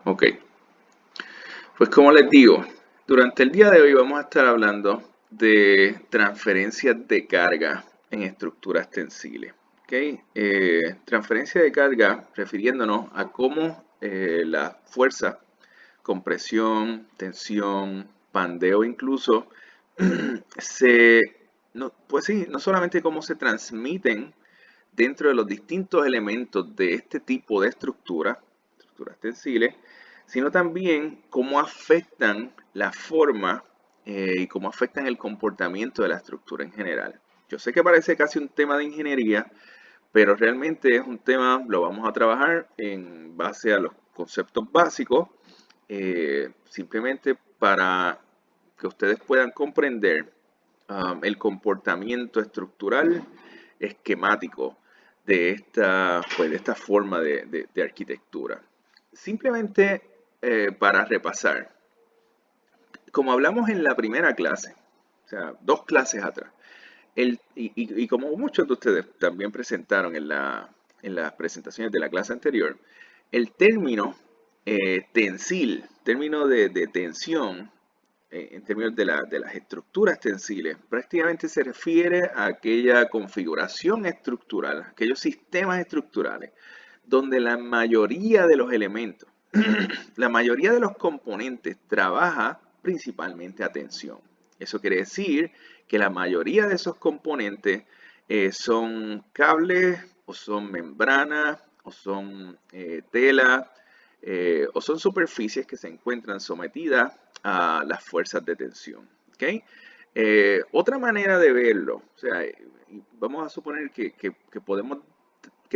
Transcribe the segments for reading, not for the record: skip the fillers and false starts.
Ok, pues como les digo, durante el día de hoy vamos a estar hablando de transferencias de carga en estructuras tensiles. ¿Ok? Transferencia de carga refiriéndonos a cómo la fuerza, compresión, tensión, pandeo incluso, pues sí, no solamente cómo se transmiten dentro de los distintos elementos de este tipo de estructuras tensiles, sino también cómo afectan la forma y cómo afectan el comportamiento de la estructura en general. Yo sé que parece casi un tema de ingeniería, pero realmente es un tema, lo vamos a trabajar en base a los conceptos básicos, simplemente para que ustedes puedan comprender el comportamiento estructural esquemático de esta forma de arquitectura. Simplemente para repasar, como hablamos en la primera clase, o sea, 2 clases atrás, y como muchos de ustedes también presentaron en las presentaciones de la clase anterior, el término tensil, término de tensión, en términos de las estructuras tensiles, prácticamente se refiere a aquella configuración estructural, aquellos sistemas estructurales, donde la mayoría de los elementos, la mayoría de los componentes trabaja principalmente a tensión. Eso quiere decir que la mayoría de esos componentes son cables o son membranas o son tela o son superficies que se encuentran sometidas a las fuerzas de tensión. ¿Okay? Otra manera de verlo, o sea, vamos a suponer que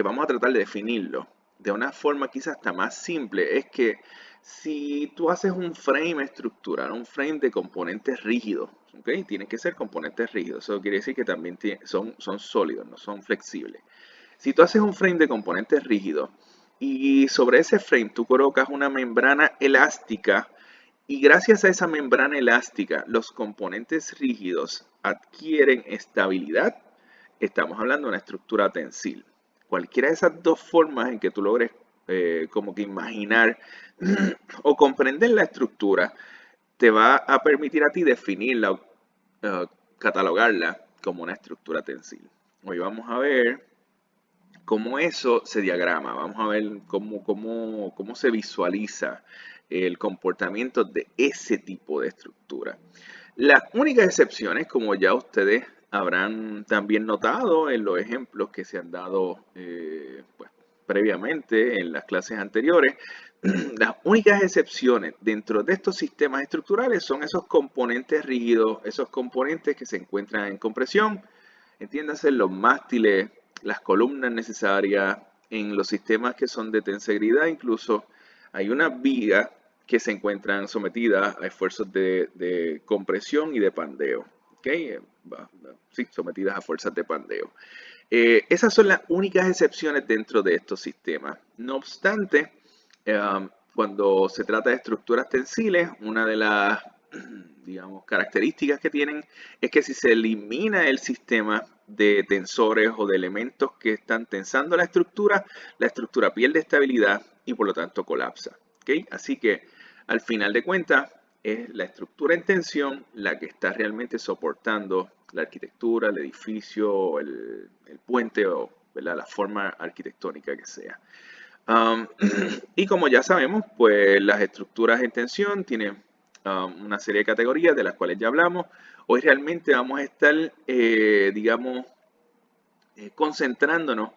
vamos a tratar de definirlo de una forma quizás hasta más simple, es que si tú haces un frame estructural, un frame de componentes rígidos, ¿okay? Tienen que ser componentes rígidos, eso quiere decir que también son sólidos, no son flexibles. Si tú haces un frame de componentes rígidos y sobre ese frame tú colocas una membrana elástica y gracias a esa membrana elástica los componentes rígidos adquieren estabilidad, estamos hablando de una estructura tensil. Cualquiera de esas dos formas en que tú logres como que imaginar o comprender la estructura te va a permitir a ti definirla o catalogarla como una estructura tensil. Hoy vamos a ver cómo eso se diagrama, vamos a ver cómo se visualiza el comportamiento de ese tipo de estructura. Las únicas excepciones, como ya ustedes habrán también notado en los ejemplos que se han dado pues, previamente en las clases anteriores, las únicas excepciones dentro de estos sistemas estructurales son esos componentes rígidos, esos componentes que se encuentran en compresión, entiéndase los mástiles, las columnas necesarias, en los sistemas que son de tensegridad incluso hay unas vigas que se encuentran sometidas a esfuerzos de compresión y de pandeo. ¿Okay? Sí, sometidas a fuerzas de pandeo. Esas son las únicas excepciones dentro de estos sistemas. No obstante, cuando se trata de estructuras tensiles, una de las digamos, características que tienen es que si se elimina el sistema de tensores o de elementos que están tensando la estructura pierde estabilidad y por lo tanto colapsa. ¿Okay? Así que al final de cuentas es la estructura en tensión la que está realmente soportando la arquitectura, el edificio, el puente o ¿verdad? La forma arquitectónica que sea. Um, y como ya sabemos, pues las estructuras en tensión tienen una serie de categorías de las cuales ya hablamos. Hoy realmente vamos a estar, digamos, concentrándonos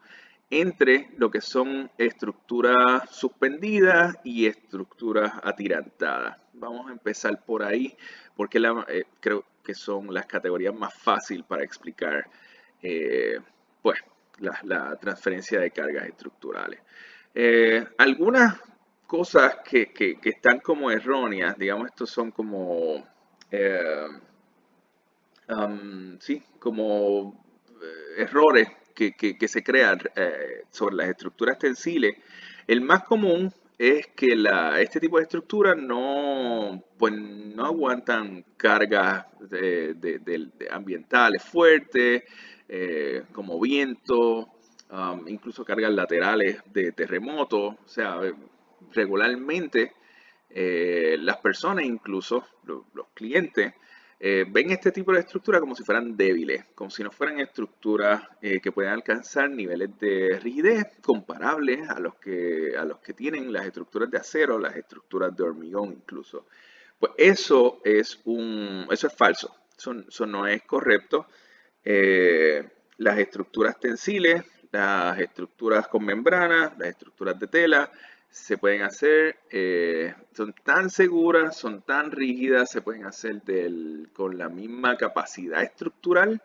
entre lo que son estructuras suspendidas y estructuras atirantadas. Vamos a empezar por ahí porque creo que son las categorías más fáciles para explicar pues, la transferencia de cargas estructurales. Algunas cosas que están como erróneas, digamos, estos son como, sí, como errores que se crean sobre las estructuras tensiles. El más común es que este tipo de estructuras pues, no aguantan cargas ambientales fuertes, como viento, incluso cargas laterales de terremotos. O sea, regularmente las personas, incluso los clientes, ven este tipo de estructura como si fueran débiles, como si no fueran estructuras que puedan alcanzar niveles de rigidez comparables a los que tienen las estructuras de acero, las estructuras de hormigón incluso. Pues eso es falso, eso no es correcto. Las estructuras tensiles, las estructuras con membrana, las estructuras de tela, se pueden hacer, son tan seguras, son tan rígidas, se pueden hacer con la misma capacidad estructural,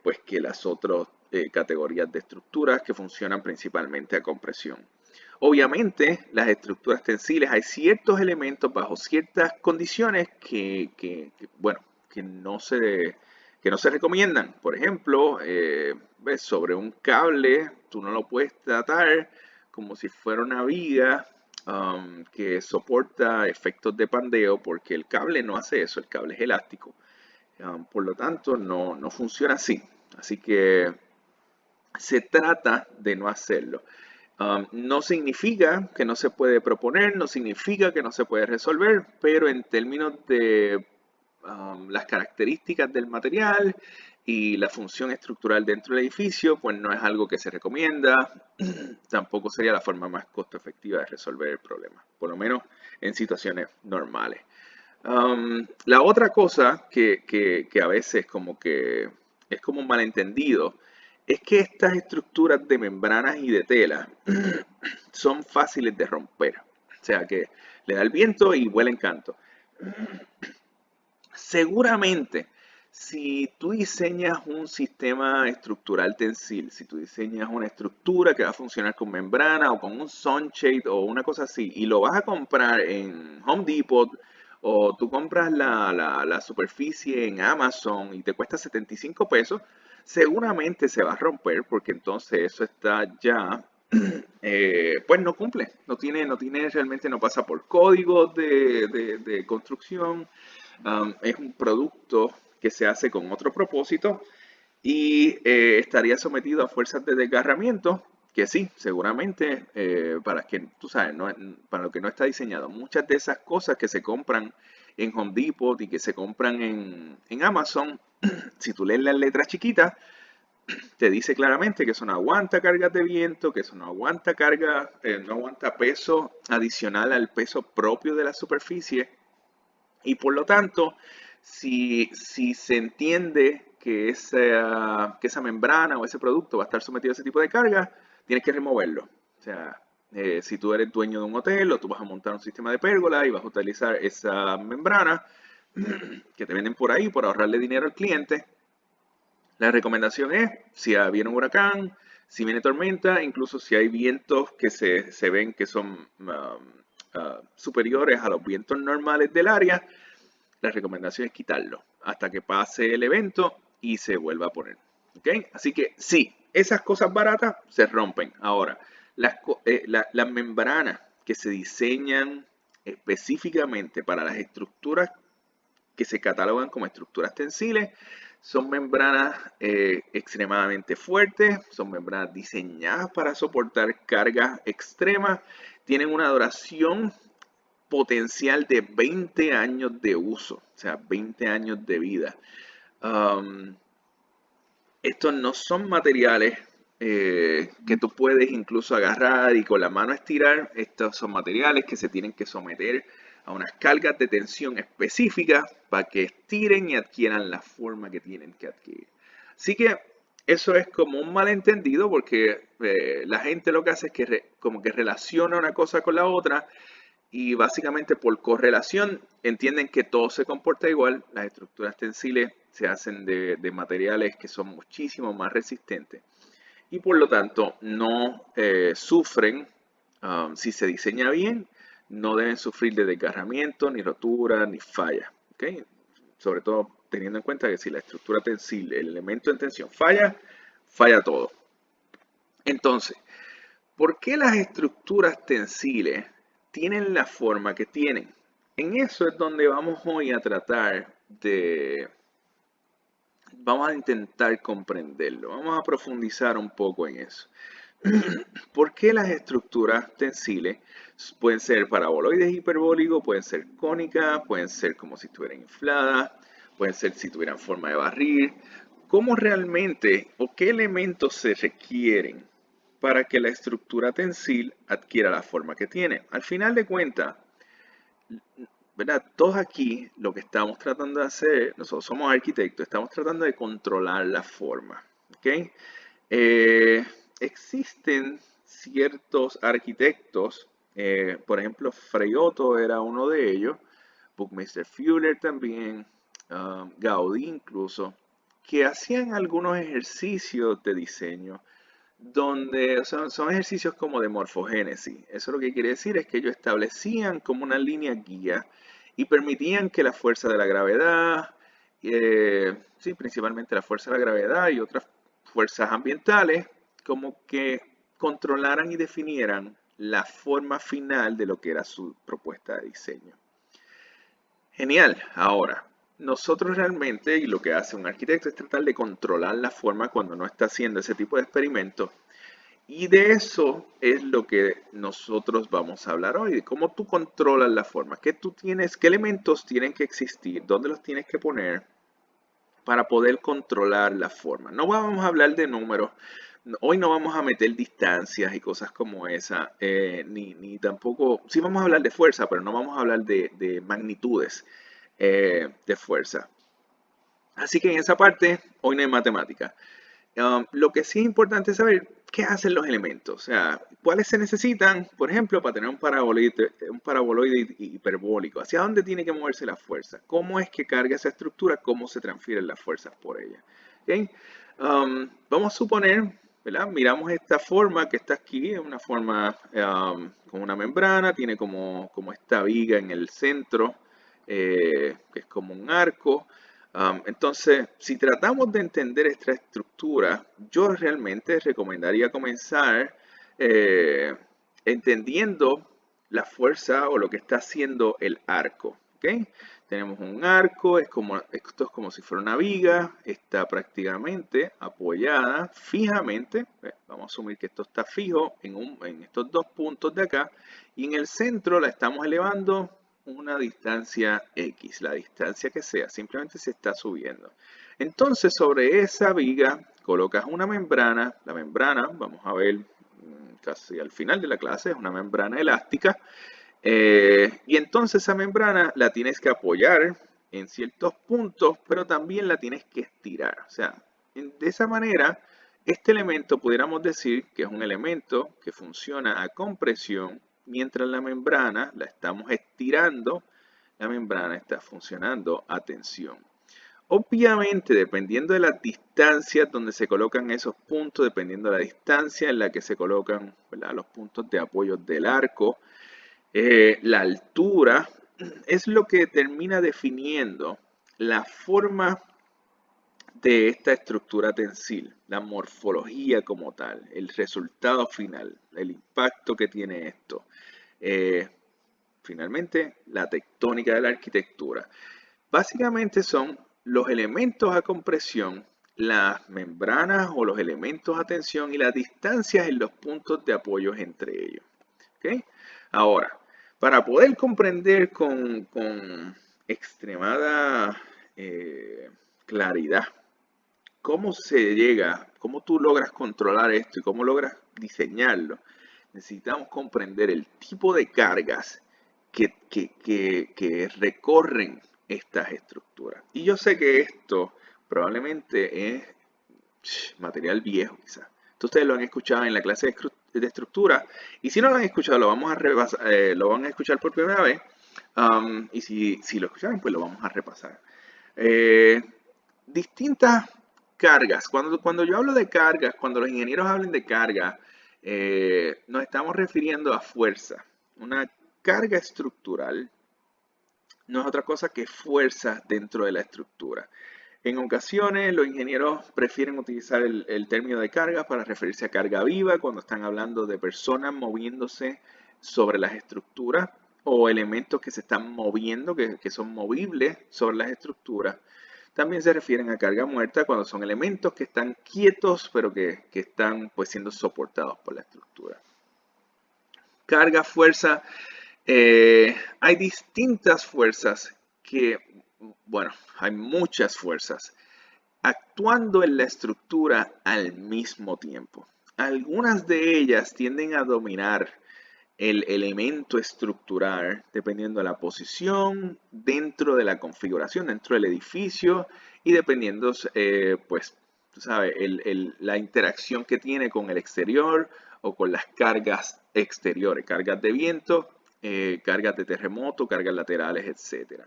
pues que las otras categorías de estructuras que funcionan principalmente a compresión. Obviamente, las estructuras tensiles, hay ciertos elementos bajo ciertas condiciones bueno, que no se recomiendan. Por ejemplo, sobre un cable, tú no lo puedes tratar como si fuera una viga que soporta efectos de pandeo, porque el cable no hace eso, el cable es elástico. Por lo tanto, no funciona así. Así que se trata de no hacerlo. No significa que no se puede proponer, no significa que no se puede resolver, pero en términos de las características del material y la función estructural dentro del edificio, pues no es algo que se recomienda, tampoco sería la forma más costo efectiva de resolver el problema, por lo menos en situaciones normales. La otra cosa que a veces como que es como un malentendido es que estas estructuras de membranas y de tela son fáciles de romper. O sea que le da el viento y vuela en canto. Seguramente, si tú diseñas un sistema estructural tensil, si tú diseñas una estructura que va a funcionar con membrana o con un sunshade o una cosa así, y lo vas a comprar en Home Depot o tú compras la superficie en Amazon y te cuesta 75 pesos, seguramente se va a romper porque entonces eso está ya, pues no cumple, realmente no pasa por códigos de construcción. Es un producto que se hace con otro propósito y estaría sometido a fuerzas de desgarramiento, que sí, seguramente, para que, tú sabes, para lo que no está diseñado. Muchas de esas cosas que se compran en Home Depot y que se compran en Amazon, si tú lees las letras chiquitas, te dice claramente que eso no aguanta cargas de viento, que eso no aguanta no aguanta peso adicional al peso propio de la superficie. Y por lo tanto, si se entiende que esa membrana o ese producto va a estar sometido a ese tipo de carga, tienes que removerlo. O sea, si tú eres dueño de un hotel o tú vas a montar un sistema de pérgola y vas a utilizar esa membrana que te venden por ahí por ahorrarle dinero al cliente, la recomendación es, si viene un huracán, si viene tormenta, incluso si hay vientos que se ven que son superiores a los vientos normales del área, la recomendación es quitarlo hasta que pase el evento y se vuelva a poner. ¿Okay? Así que sí, esas cosas baratas se rompen. Ahora, las membranas que se diseñan específicamente para las estructuras que se catalogan como estructuras tensiles, son membranas extremadamente fuertes, son membranas diseñadas para soportar cargas extremas, tienen una duración potencial de 20 años de uso, o sea, 20 años de vida. Estos no son materiales que tú puedes incluso agarrar y con la mano estirar. Estos son materiales que se tienen que someter a unas cargas de tensión específicas para que estiren y adquieran la forma que tienen que adquirir. Así que eso es como un malentendido porque la gente lo que hace es que como que relaciona una cosa con la otra y básicamente por correlación entienden que todo se comporta igual. Las estructuras tensiles se hacen de materiales que son muchísimo más resistentes y por lo tanto no sufren, si se diseña bien, no deben sufrir de desgarramiento, ni rotura, ni falla. ¿Okay? Sobre todo teniendo en cuenta que si la estructura tensil, el elemento en tensión falla, falla todo. Entonces, ¿por qué las estructuras tensiles tienen la forma que tienen? En eso es donde vamos hoy a vamos a intentar comprenderlo, vamos a profundizar un poco en eso. ¿Por qué las estructuras tensiles pueden ser paraboloides hiperbólicos, pueden ser cónicas, pueden ser como si estuvieran infladas, pueden ser si tuvieran forma de barril? ¿Cómo realmente o qué elementos se requieren para que la estructura tensil adquiera la forma que tiene? Al final de cuentas, ¿verdad? Todos aquí lo que estamos tratando de hacer, nosotros somos arquitectos, estamos tratando de controlar la forma. ¿Ok? Eh, Existen ciertos arquitectos, por ejemplo, Frei Otto era uno de ellos, Buckminster Fuller también, Gaudí incluso, que hacían algunos ejercicios de diseño donde son ejercicios como de morfogénesis. Eso lo que quiere decir es que ellos establecían como una línea guía y permitían que la fuerza de la gravedad, sí, principalmente la fuerza de la gravedad y otras fuerzas ambientales, como que controlaran y definieran la forma final de lo que era su propuesta de diseño. Genial. Ahora, nosotros realmente, y lo que hace un arquitecto es tratar de controlar la forma cuando no está haciendo ese tipo de experimentos. Y de eso es lo que nosotros vamos a hablar hoy, de cómo tú controlas la forma, qué tú tienes, qué elementos tienen que existir, dónde los tienes que poner para poder controlar la forma. No vamos a hablar de números, hoy no vamos a meter distancias y cosas como esa, ni tampoco, sí vamos a hablar de fuerza, pero no vamos a hablar de magnitudes de fuerza. Así que en esa parte, hoy no hay matemática. Lo que sí es importante saber, ¿qué hacen los elementos? O sea, ¿cuáles se necesitan, por ejemplo, para tener un paraboloide hiperbólico? ¿Hacia dónde tiene que moverse la fuerza? ¿Cómo es que carga esa estructura? ¿Cómo se transfieren las fuerzas por ella? ¿Okay? Vamos a suponer, ¿verdad? Miramos esta forma que está aquí, es una forma con una membrana, tiene como esta viga en el centro, que es como un arco. Entonces, si tratamos de entender esta estructura, yo realmente recomendaría comenzar eh, entendiendo la fuerza o lo que está haciendo el arco. ¿Okay? Tenemos un arco, esto es como si fuera una viga, está prácticamente apoyada fijamente. Vamos a asumir que esto está fijo en estos dos puntos de acá, y en el centro la estamos elevando una distancia X, la distancia que sea, simplemente se está subiendo. Entonces sobre esa viga colocas una membrana, la membrana, vamos a ver casi al final de la clase, es una membrana elástica, y entonces esa membrana la tienes que apoyar en ciertos puntos, pero también la tienes que estirar. O sea, de esa manera, este elemento pudiéramos decir que es un elemento que funciona a compresión, mientras la membrana la estamos estirando, la membrana está funcionando a tensión. Obviamente, dependiendo de las distancias donde se colocan esos puntos, dependiendo de la distancia en la que se colocan, ¿verdad?, los puntos de apoyo del arco, la altura es lo que termina definiendo la forma de esta estructura tensil, la morfología como tal, el resultado final, el impacto que tiene esto. Finalmente, la tectónica de la arquitectura. Básicamente son los elementos a compresión, las membranas o los elementos a tensión y las distancias en los puntos de apoyo entre ellos. ¿Okay? Ahora, para poder comprender con extremada claridad cómo se llega, cómo tú logras controlar esto y cómo logras diseñarlo, necesitamos comprender el tipo de cargas que recorren estas estructuras. Y yo sé que esto probablemente es material viejo quizás. Ustedes lo han escuchado en la clase de estructura, y si no lo han escuchado lo vamos a repasar, lo van a escuchar por primera vez, y si lo escucharon pues lo vamos a repasar. Distintas cargas. Cuando yo hablo de cargas, cuando los ingenieros hablen de carga, nos estamos refiriendo a fuerza. Una carga estructural no es otra cosa que fuerza dentro de la estructura. En ocasiones los ingenieros prefieren utilizar el término de carga para referirse a carga viva cuando están hablando de personas moviéndose sobre las estructuras o elementos que se están moviendo, que son movibles sobre las estructuras. También se refieren a carga muerta cuando son elementos que están quietos, pero que están pues siendo soportados por la estructura. Carga, fuerza. Hay distintas fuerzas bueno, hay muchas fuerzas actuando en la estructura al mismo tiempo. Algunas de ellas tienden a dominar el elemento estructural dependiendo de la posición dentro de la configuración, dentro del edificio y dependiendo, pues, tú sabes, la interacción que tiene con el exterior o con las cargas exteriores, cargas de viento, cargas de terremoto, cargas laterales, etc.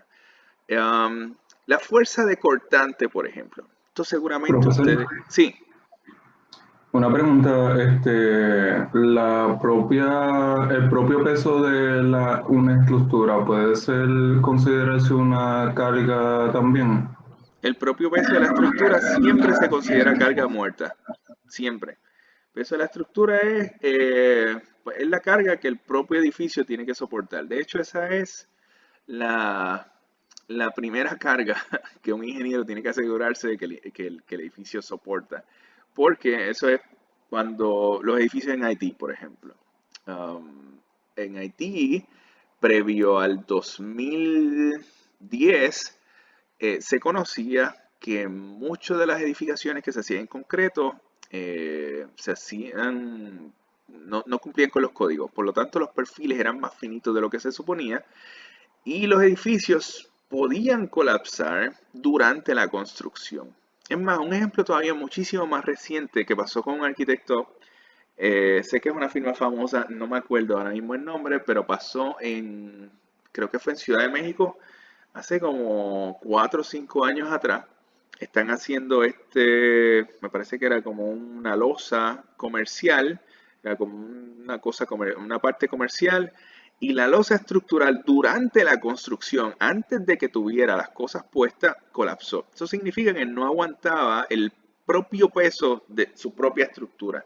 La fuerza de cortante, por ejemplo. Esto seguramente Profesor, ustedes... Sí, una pregunta, el propio peso de una estructura puede considerarse una carga también. el propio peso de la estructura siempre se considera carga muerta. Siempre. El peso de la estructura pues, es la carga que el propio edificio tiene que soportar. De hecho, esa es la, la primera carga que un ingeniero tiene que asegurarse de que el edificio soporta. Porque eso es cuando los edificios en Haití, por ejemplo. En Haití, previo al 2010, se conocía que muchas de las edificaciones que se hacían en concreto se hacían, no cumplían con los códigos, por lo tanto los perfiles eran más finitos de lo que se suponía y los edificios podían colapsar durante la construcción. Es más, un ejemplo todavía muchísimo más reciente que pasó con un arquitecto, sé que es una firma famosa, no me acuerdo ahora mismo el nombre, pero pasó creo que fue en Ciudad de México, hace como 4 o 5 años atrás. Están haciendo me parece que era como una losa comercial, era como una cosa, una parte comercial, y la losa estructural durante la construcción, antes de que tuviera las cosas puestas, colapsó. Eso significa que no aguantaba el propio peso de su propia estructura.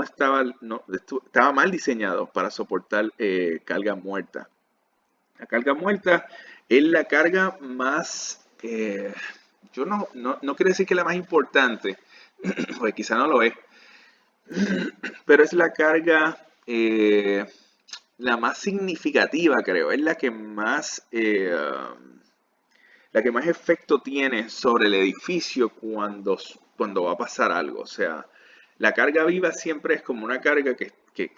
Estaba mal diseñado para soportar carga muerta. La carga muerta es la carga más, yo no quiero decir que la más importante, porque quizá no lo es, pero es la carga la más significativa, creo. Es la que más efecto tiene sobre el edificio cuando va a pasar algo. O sea, la carga viva siempre es como una carga que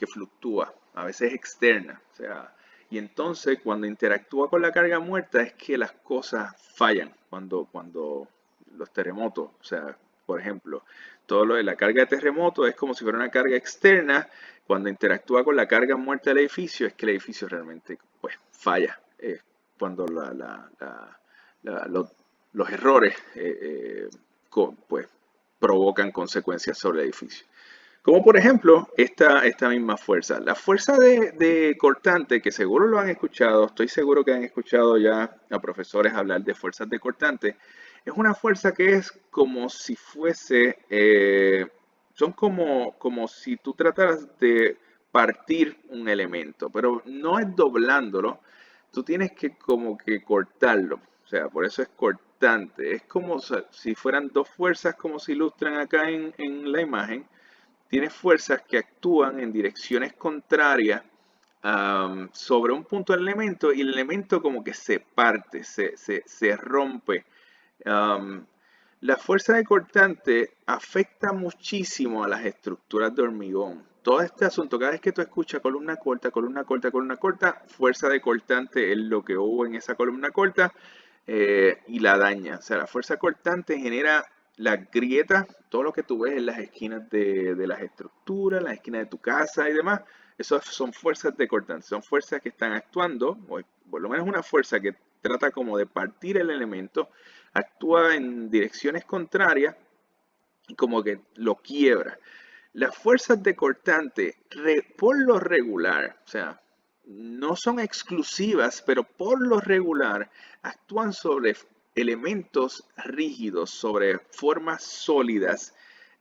fluctúa, a veces externa. O sea, y entonces cuando interactúa con la carga muerta es que las cosas fallan. Cuando los terremotos, o sea, por ejemplo, todo lo de la carga de terremoto es como si fuera una carga externa. Cuando interactúa con la carga muerta del edificio es que el edificio realmente pues falla. Cuando los errores pues provocan consecuencias sobre el edificio. Como por ejemplo esta misma fuerza. La fuerza de cortante, que seguro lo han escuchado, estoy seguro que han escuchado ya a profesores hablar de fuerzas de cortante, es una fuerza que es como si fuese, son como si tú trataras de partir un elemento, pero no es doblándolo, tú tienes que como que cortarlo, o sea, por eso es cortante, es como si fueran dos fuerzas como se ilustran acá en la imagen. Tienes fuerzas que actúan en direcciones contrarias sobre un punto del elemento y el elemento como que se parte, se rompe. Um, la fuerza de cortante afecta muchísimo a las estructuras de hormigón. Todo este asunto, cada vez que tú escuchas columna corta, columna corta, columna corta, fuerza de cortante es lo que hubo en esa columna corta y la daña. O sea, la fuerza cortante genera las grietas, todo lo que tú ves en las esquinas de las estructuras, las esquinas de tu casa y demás. Esas son fuerzas de cortante, son fuerzas que están actuando, o por lo menos una fuerza que trata como de partir el elemento, actúa en direcciones contrarias y como que lo quiebra. Las fuerzas de cortante, por lo regular, o sea, no son exclusivas, pero por lo regular actúan sobre elementos rígidos, sobre formas sólidas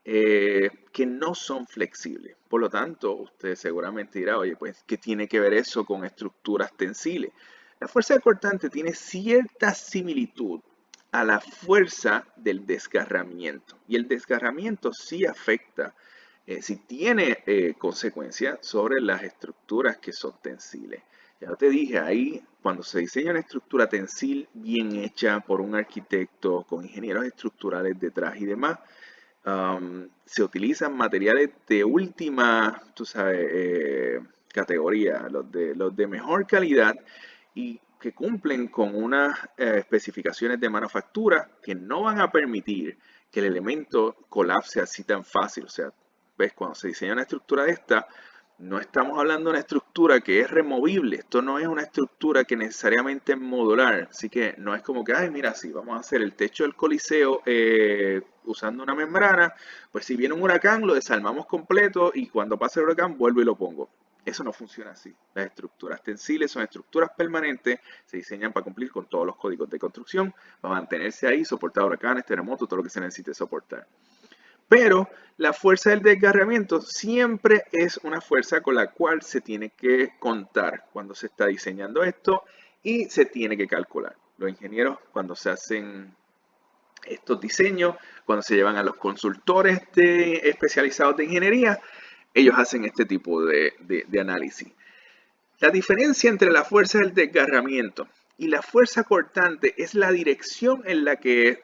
que no son flexibles. Por lo tanto, usted seguramente dirá, oye, pues, ¿qué tiene que ver eso con estructuras tensiles? La fuerza de cortante tiene cierta similitud a la fuerza del desgarramiento. Y el desgarramiento sí afecta, sí tiene consecuencias sobre las estructuras que son tensiles. Ya te dije, ahí cuando se diseña una estructura tensil bien hecha por un arquitecto, con ingenieros estructurales detrás y demás, se utilizan materiales de última, tú sabes, categoría, los de mejor calidad y que cumplen con unas especificaciones de manufactura que no van a permitir que el elemento colapse así tan fácil. O sea, ves, cuando se diseña una estructura de esta, no estamos hablando de una estructura que es removible. Esto no es una estructura que necesariamente es modular. Así que no es como que, ay, mira, sí, vamos a hacer el techo del coliseo usando una membrana. Pues si viene un huracán, lo desarmamos completo y cuando pase el huracán, vuelvo y lo pongo. Eso no funciona así. Las estructuras tensiles son estructuras permanentes, se diseñan para cumplir con todos los códigos de construcción, para mantenerse ahí, soportar huracanes, terremotos, todo lo que se necesite soportar. Pero la fuerza del desgarramiento siempre es una fuerza con la cual se tiene que contar cuando se está diseñando esto y se tiene que calcular. Los ingenieros, cuando se hacen estos diseños, cuando se llevan a los consultores especializados de ingeniería, ellos hacen este tipo de análisis. La diferencia entre la fuerza del desgarramiento y la fuerza cortante es la dirección en la que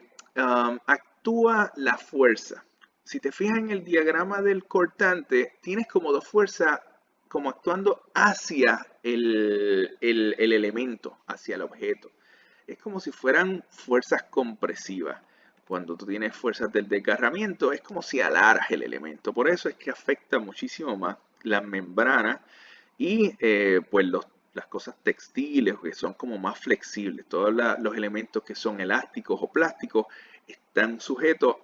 actúa la fuerza. Si te fijas en el diagrama del cortante, tienes como dos fuerzas como actuando hacia el elemento, hacia el objeto. Es como si fueran fuerzas compresivas. Cuando tú tienes fuerzas del desgarramiento, es como si alaras el elemento. Por eso es que afecta muchísimo más las membranas y pues las cosas textiles que son como más flexibles. Todos los elementos que son elásticos o plásticos están sujetos,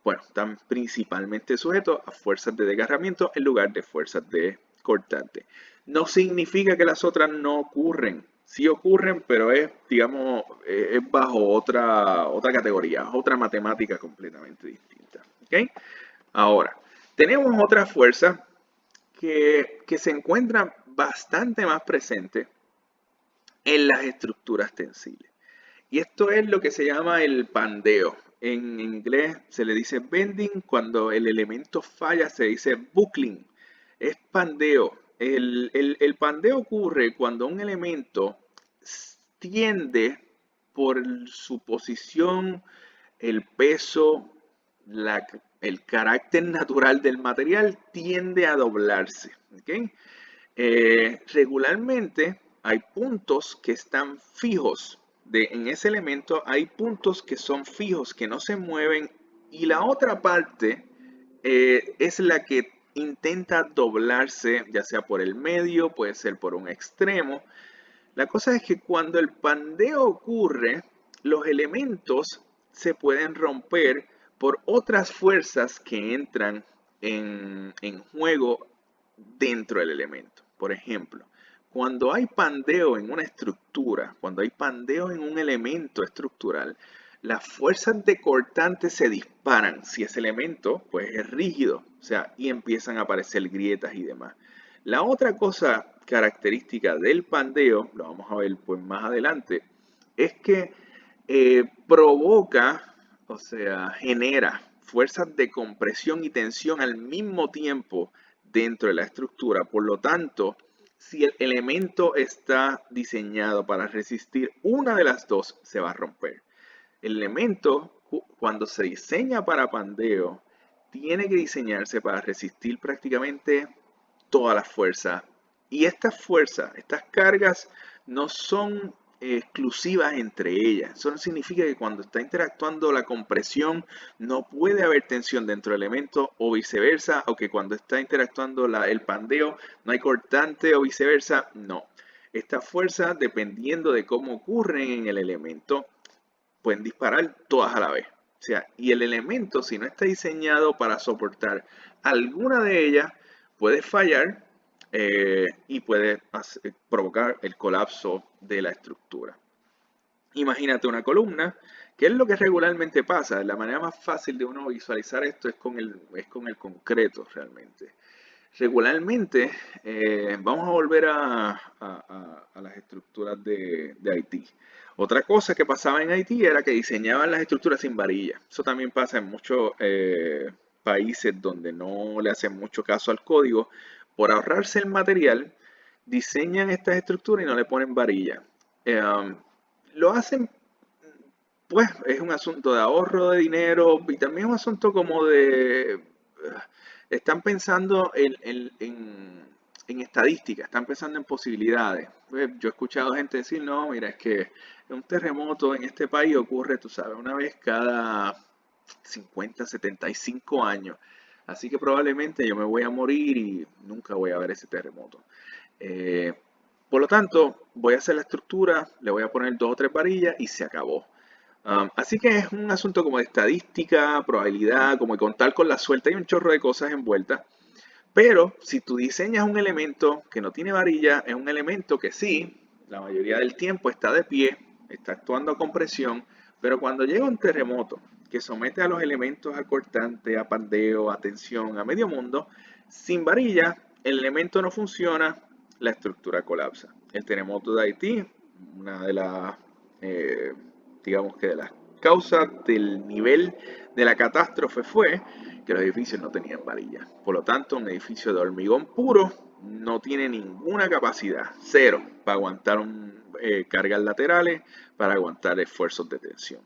bueno, están principalmente sujetos a fuerzas de desgarramiento en lugar de fuerzas de cortante. No significa que las otras no ocurren. Sí ocurren, pero es, digamos, es bajo otra categoría, otra matemática completamente distinta. ¿Okay? Ahora, tenemos otra fuerza que se encuentra bastante más presente en las estructuras tensiles. Y esto es lo que se llama el pandeo. En inglés se le dice bending, cuando el elemento falla se dice buckling. Es pandeo. El pandeo ocurre cuando un elemento tiende por su posición, el peso, el carácter natural del material, tiende a doblarse. ¿Okay? Regularmente hay puntos que están fijos. En ese elemento hay puntos que son fijos, que no se mueven, y la otra parte es la que intenta doblarse, ya sea por el medio, puede ser por un extremo. La cosa es que cuando el pandeo ocurre, los elementos se pueden romper por otras fuerzas que entran en juego dentro del elemento. Por ejemplo, cuando hay pandeo en una estructura, cuando hay pandeo en un elemento estructural, las fuerzas de cortante se disparan si ese elemento pues, es rígido, o sea, y empiezan a aparecer grietas y demás. La otra cosa característica del pandeo, lo vamos a ver pues, más adelante, es que provoca, o sea, genera fuerzas de compresión y tensión al mismo tiempo dentro de la estructura. Por lo tanto, si el elemento está diseñado para resistir una de las dos, se va a romper. El elemento, cuando se diseña para pandeo, tiene que diseñarse para resistir prácticamente toda la fuerza. Y estas fuerzas, estas cargas, no son exclusivas entre ellas. Eso no significa que cuando está interactuando la compresión no puede haber tensión dentro del elemento o viceversa, o que cuando está interactuando el pandeo no hay cortante o viceversa. No. Estas fuerzas, dependiendo de cómo ocurren en el elemento, pueden disparar todas a la vez. O sea, y el elemento, si no está diseñado para soportar alguna de ellas, puede fallar y puede provocar el colapso de la estructura. Imagínate una columna, que es lo que regularmente pasa. La manera más fácil de uno visualizar esto es con el concreto realmente. Regularmente, vamos a volver a las estructuras de Haití. Otra cosa que pasaba en Haití era que diseñaban las estructuras sin varilla. Eso también pasa en muchos países donde no le hacen mucho caso al código. Por ahorrarse el material, diseñan estas estructuras y no le ponen varilla. Lo hacen, pues es un asunto de ahorro de dinero y también es un asunto como de... están pensando en estadísticas, están pensando en posibilidades. Yo he escuchado gente decir, no, mira, es que un terremoto en este país ocurre, tú sabes, una vez cada 50, 75 años. Así que probablemente yo me voy a morir y nunca voy a ver ese terremoto. Eh, por lo tanto, voy a hacer la estructura, le voy a poner 2 o 3 varillas y se acabó. Así que es un asunto como de estadística, probabilidad, como de contar con la suerte. Hay un chorro de cosas envueltas. Pero si tú diseñas un elemento que no tiene varilla, es un elemento que sí, la mayoría del tiempo está de pie, está actuando a compresión, pero cuando llega un terremoto que somete a los elementos a cortante, a pandeo, a tensión, a medio mundo, sin varilla, el elemento no funciona, la estructura colapsa. El terremoto de Haití, una de las, eh, digamos que de las causas del nivel de la catástrofe fue que los edificios no tenían varilla. Por lo tanto, un edificio de hormigón puro no tiene ninguna capacidad, cero, para aguantar cargas laterales, para aguantar esfuerzos de tensión.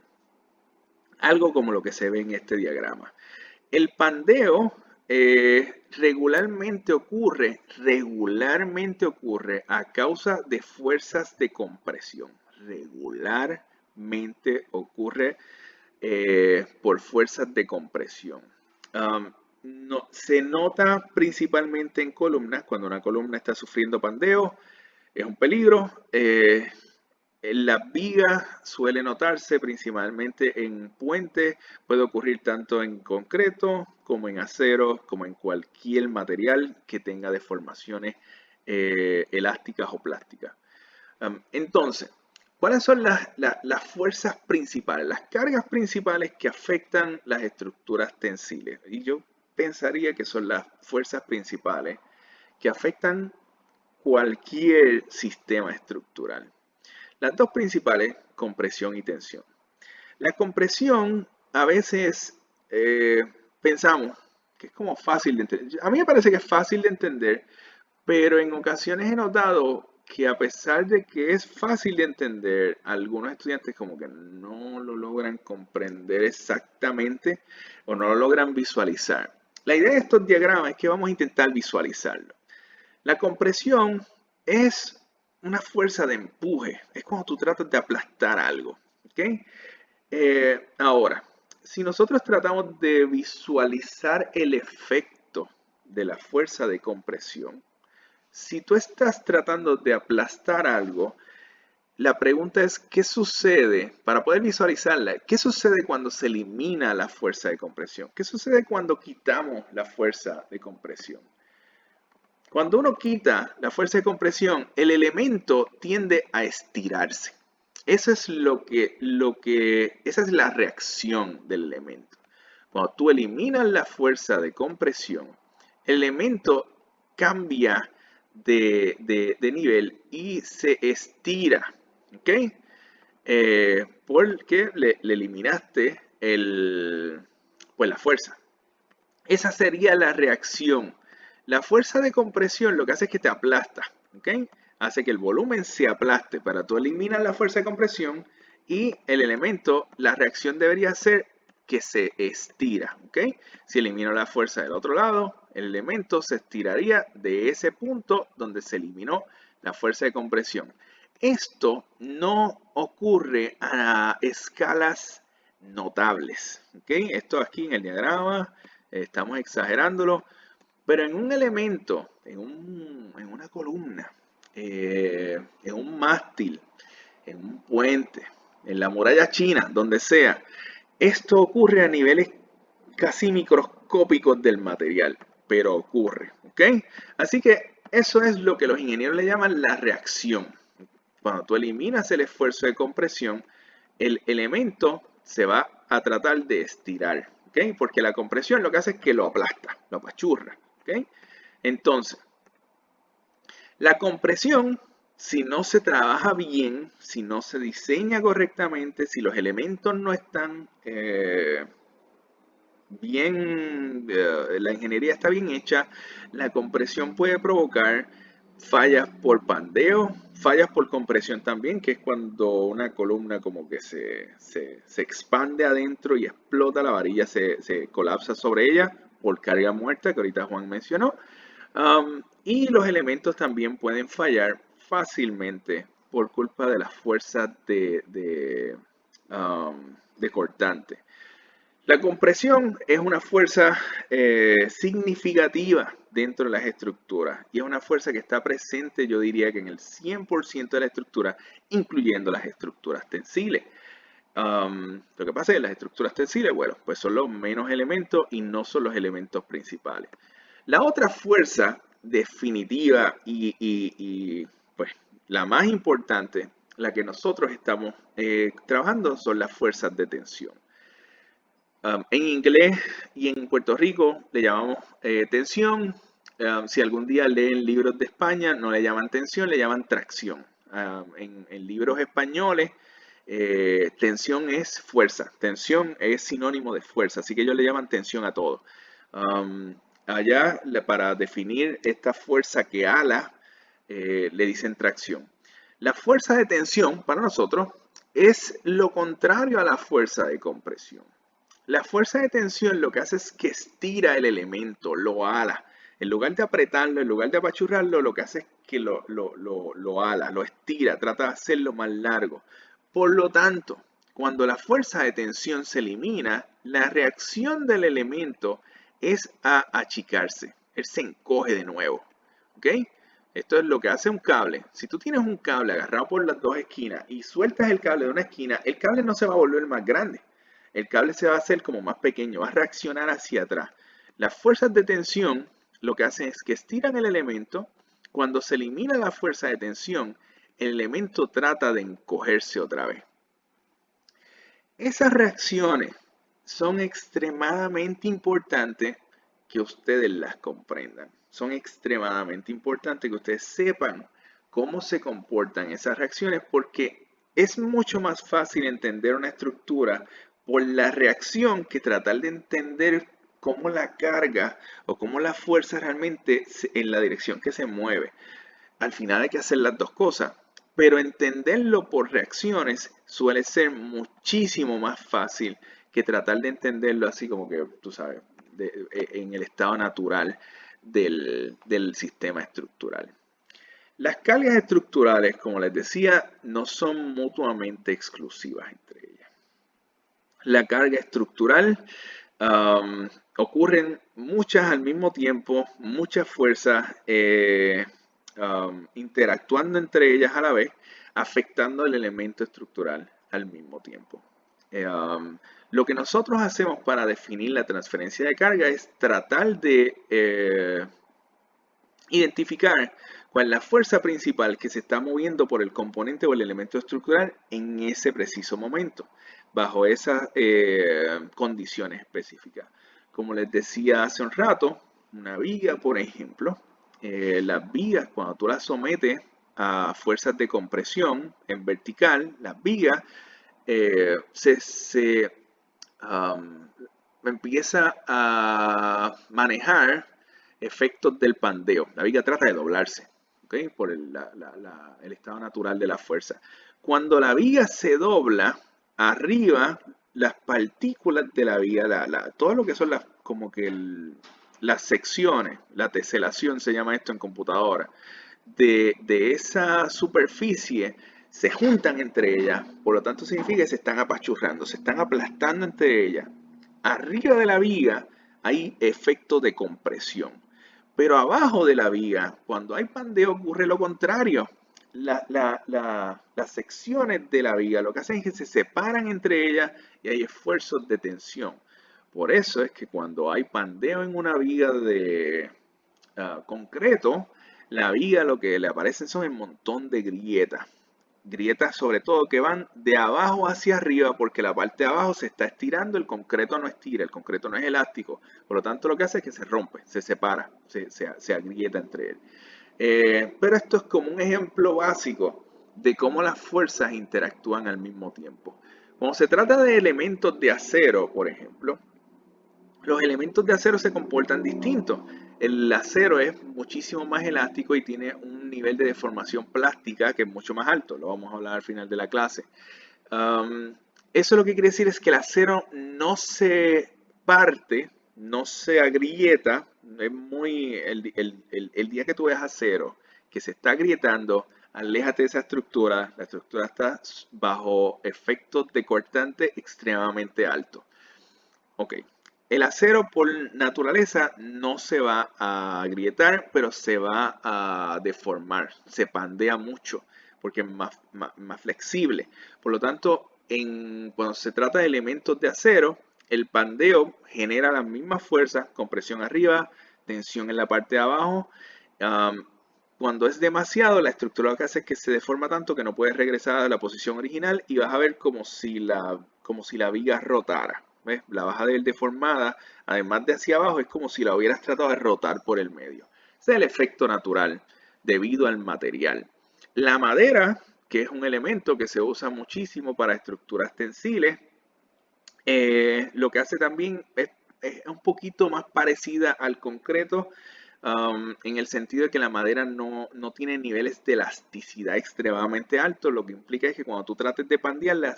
Algo como lo que se ve en este diagrama. El pandeo regularmente ocurre a causa de fuerzas de compresión. Regularmente ocurre por fuerzas de compresión. No, se nota principalmente en columnas, cuando una columna está sufriendo pandeo, es un peligro. En las vigas suele notarse principalmente en puentes, puede ocurrir tanto en concreto como en acero, como en cualquier material que tenga deformaciones elásticas o plásticas. Entonces, ¿cuáles son las fuerzas principales, las cargas principales que afectan las estructuras tensiles? Y yo pensaría que son las fuerzas principales que afectan cualquier sistema estructural. Las dos principales, compresión y tensión. La compresión a veces pensamos que es como fácil de entender. A mí me parece que es fácil de entender, pero en ocasiones he notado que a pesar de que es fácil de entender, algunos estudiantes como que no lo logran comprender exactamente o no lo logran visualizar. La idea de estos diagramas es que vamos a intentar visualizarlo. La compresión es una fuerza de empuje, es cuando tú tratas de aplastar algo. ¿Okay? Ahora, si nosotros tratamos de visualizar el efecto de la fuerza de compresión, si tú estás tratando de aplastar algo, la pregunta es, ¿qué sucede? Para poder visualizarla, ¿qué sucede cuando se elimina la fuerza de compresión? ¿Qué sucede cuando quitamos la fuerza de compresión? Cuando uno quita la fuerza de compresión, el elemento tiende a estirarse. Eso es esa es la reacción del elemento. Cuando tú eliminas la fuerza de compresión, el elemento cambia de nivel y se estira, ¿ok? Porque le eliminaste pues la fuerza. Esa sería la reacción. La fuerza de compresión lo que hace es que te aplasta, ¿ok? Hace que el volumen se aplaste. Para tú eliminar la fuerza de compresión y el elemento, la reacción debería ser que se estira, ¿ok? Si elimino la fuerza del otro lado, el elemento se estiraría de ese punto donde se eliminó la fuerza de compresión. Esto no ocurre a escalas notables, ¿ok? Esto aquí en el diagrama, estamos exagerándolo, pero en un elemento, en una columna, en un mástil, en un puente, en la muralla china, donde sea, esto ocurre a niveles casi microscópicos del material, pero ocurre, ¿ok? Así que eso es lo que los ingenieros le llaman la reacción. Cuando tú eliminas el esfuerzo de compresión, el elemento se va a tratar de estirar, ¿ok? Porque la compresión lo que hace es que lo aplasta, lo apachurra, ¿ok? Entonces, la compresión si no se trabaja bien, si no se diseña correctamente, si los elementos no están bien, la ingeniería está bien hecha, la compresión puede provocar fallas por pandeo, fallas por compresión también, que es cuando una columna como que se expande adentro y explota, la varilla se colapsa sobre ella por carga muerta, que ahorita Juan mencionó. Y los elementos también pueden fallar fácilmente por culpa de las fuerzas de cortante. La compresión es una fuerza significativa dentro de las estructuras y es una fuerza que está presente, yo diría que en el 100% de la estructura, incluyendo las estructuras tensiles. Lo que pasa es que las estructuras tensiles, bueno, pues son los menos elementos y no son los elementos principales. La otra fuerza definitiva pues la más importante, la que nosotros estamos trabajando, son las fuerzas de tensión. En inglés y en Puerto Rico le llamamos tensión. Si algún día leen libros de España, no le llaman tensión, le llaman tracción. En libros españoles, tensión es fuerza. Tensión es sinónimo de fuerza, así que ellos le llaman tensión a todo. Allá, para definir esta fuerza que ala, le dicen tracción. La fuerza de tensión para nosotros es lo contrario a la fuerza de compresión. La fuerza de tensión lo que hace es que estira el elemento, lo ala. En lugar de apretarlo, en lugar de apachurrarlo, lo que hace es que lo ala, lo estira, trata de hacerlo más largo. Por lo tanto, cuando la fuerza de tensión se elimina, la reacción del elemento es a achicarse. Él se encoge de nuevo. ¿Ok? Esto es lo que hace un cable. Si tú tienes un cable agarrado por las dos esquinas y sueltas el cable de una esquina, el cable no se va a volver más grande. El cable se va a hacer como más pequeño, va a reaccionar hacia atrás. Las fuerzas de tensión lo que hacen es que estiran el elemento. Cuando se elimina la fuerza de tensión, el elemento trata de encogerse otra vez. Esas reacciones son extremadamente importantes que ustedes las comprendan. Son extremadamente importantes que ustedes sepan cómo se comportan esas reacciones porque es mucho más fácil entender una estructura por la reacción que tratar de entender cómo la carga o cómo la fuerza realmente en la dirección que se mueve. Al final hay que hacer las dos cosas, pero entenderlo por reacciones suele ser muchísimo más fácil que tratar de entenderlo así como que, tú sabes, en el estado natural del sistema estructural. Las cargas estructurales, como les decía, no son mutuamente exclusivas entre ellas. La carga estructural ocurren muchas al mismo tiempo, muchas fuerzas interactuando entre ellas a la vez, afectando el elemento estructural al mismo tiempo. Lo que nosotros hacemos para definir la transferencia de carga es tratar de identificar cuál es la fuerza principal que se está moviendo por el componente o el elemento estructural en ese preciso momento, bajo esas condiciones específicas. Como les decía hace un rato, una viga, por ejemplo, las vigas, cuando tú las sometes a fuerzas de compresión en vertical, las vigas empieza a manejar efectos del pandeo. La viga trata de doblarse, ¿okay? Por el estado natural de la fuerza. Cuando la viga se dobla, arriba las partículas de la viga, todo lo que son las secciones, la teselación se llama esto en computadora, de esa superficie se juntan entre ellas, por lo tanto significa que se están apachurrando, se están aplastando entre ellas. Arriba de la viga hay efecto de compresión, pero abajo de la viga, cuando hay pandeo, ocurre lo contrario. Las secciones de la viga lo que hacen es que se separan entre ellas y hay esfuerzos de tensión. Por eso es que cuando hay pandeo en una viga de concreto, la viga lo que le aparecen son un montón de grietas. Grietas sobre todo que van de abajo hacia arriba porque la parte de abajo se está estirando, el concreto no estira, el concreto no es elástico. Por lo tanto lo que hace es que se rompe, se separa, se agrieta entre él. Pero esto es como un ejemplo básico de cómo las fuerzas interactúan al mismo tiempo. Cuando se trata de elementos de acero, por ejemplo, los elementos de acero se comportan distintos. El acero es muchísimo más elástico y tiene un nivel de deformación plástica que es mucho más alto. Lo vamos a hablar al final de la clase. Eso lo que quiere decir es que el acero no se parte, no se agrieta. Es muy, el día que tú veas acero que se está agrietando, aléjate de esa estructura. La estructura está bajo efectos de cortante extremadamente alto. Ok. El acero por naturaleza no se va a agrietar, pero se va a deformar, se pandea mucho porque es más flexible. Por lo tanto, cuando se trata de elementos de acero, el pandeo genera las mismas fuerzas, compresión arriba, tensión en la parte de abajo. Cuando es demasiado, la estructura lo que hace es que se deforma tanto que no puedes regresar a la posición original y vas a ver como si la viga rotara. ¿Ves? La vas a ver deformada, además de hacia abajo, es como si la hubieras tratado de rotar por el medio. Ese es el efecto natural debido al material. La madera, que es un elemento que se usa muchísimo para estructuras tensiles, lo que hace también es un poquito más parecida al concreto, en el sentido de que la madera no tiene niveles de elasticidad extremadamente altos, lo que implica es que cuando tú trates de pandearla,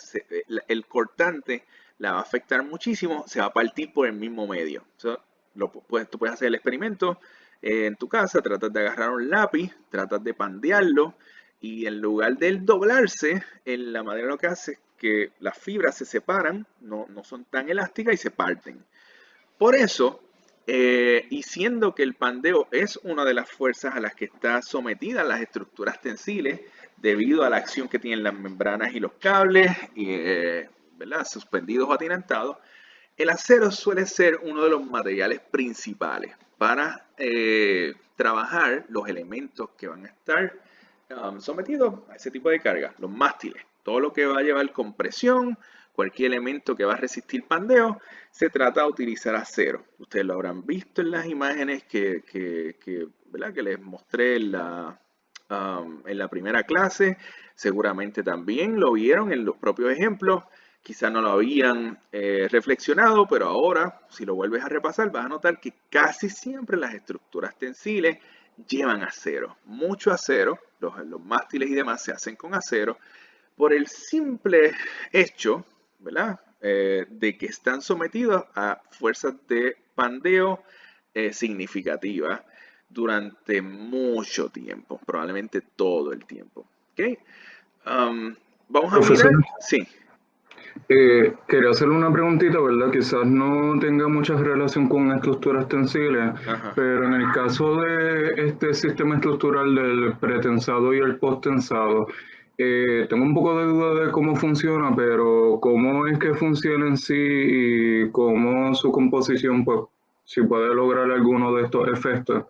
el cortante la va a afectar muchísimo, se va a partir por el mismo medio. Tú puedes hacer el experimento en tu casa, tratas de agarrar un lápiz, tratas de pandearlo y en lugar de él doblarse, la madera lo que hace es que las fibras se separan, no son tan elásticas y se parten. Por eso, y siendo que el pandeo es una de las fuerzas a las que está sometida las estructuras tensiles, debido a la acción que tienen las membranas y los cables, ¿verdad? Suspendidos o atirantados, el acero suele ser uno de los materiales principales para trabajar los elementos que van a estar sometidos a ese tipo de carga, los mástiles. Todo lo que va a llevar compresión, cualquier elemento que va a resistir pandeo, se trata de utilizar acero. Ustedes lo habrán visto en las imágenes ¿verdad? Que les mostré en la primera clase. Seguramente también lo vieron en los propios ejemplos. Quizás no lo habían reflexionado, pero ahora, si lo vuelves a repasar, vas a notar que casi siempre las estructuras tensiles llevan acero. Mucho acero, los mástiles y demás se hacen con acero, por el simple hecho, ¿verdad? De que están sometidos a fuerzas de pandeo significativas durante mucho tiempo, probablemente todo el tiempo. ¿Okay? Vamos a Profesor, mirar, sí. quería hacerle una preguntita, ¿verdad? Quizás no tenga mucha relación con estructuras tensiles, Ajá. pero en el caso de este sistema estructural del pretensado y el posttensado, tengo un poco de duda de cómo funciona, pero cómo es que funciona en sí y cómo su composición, pues, si puede lograr alguno de estos efectos.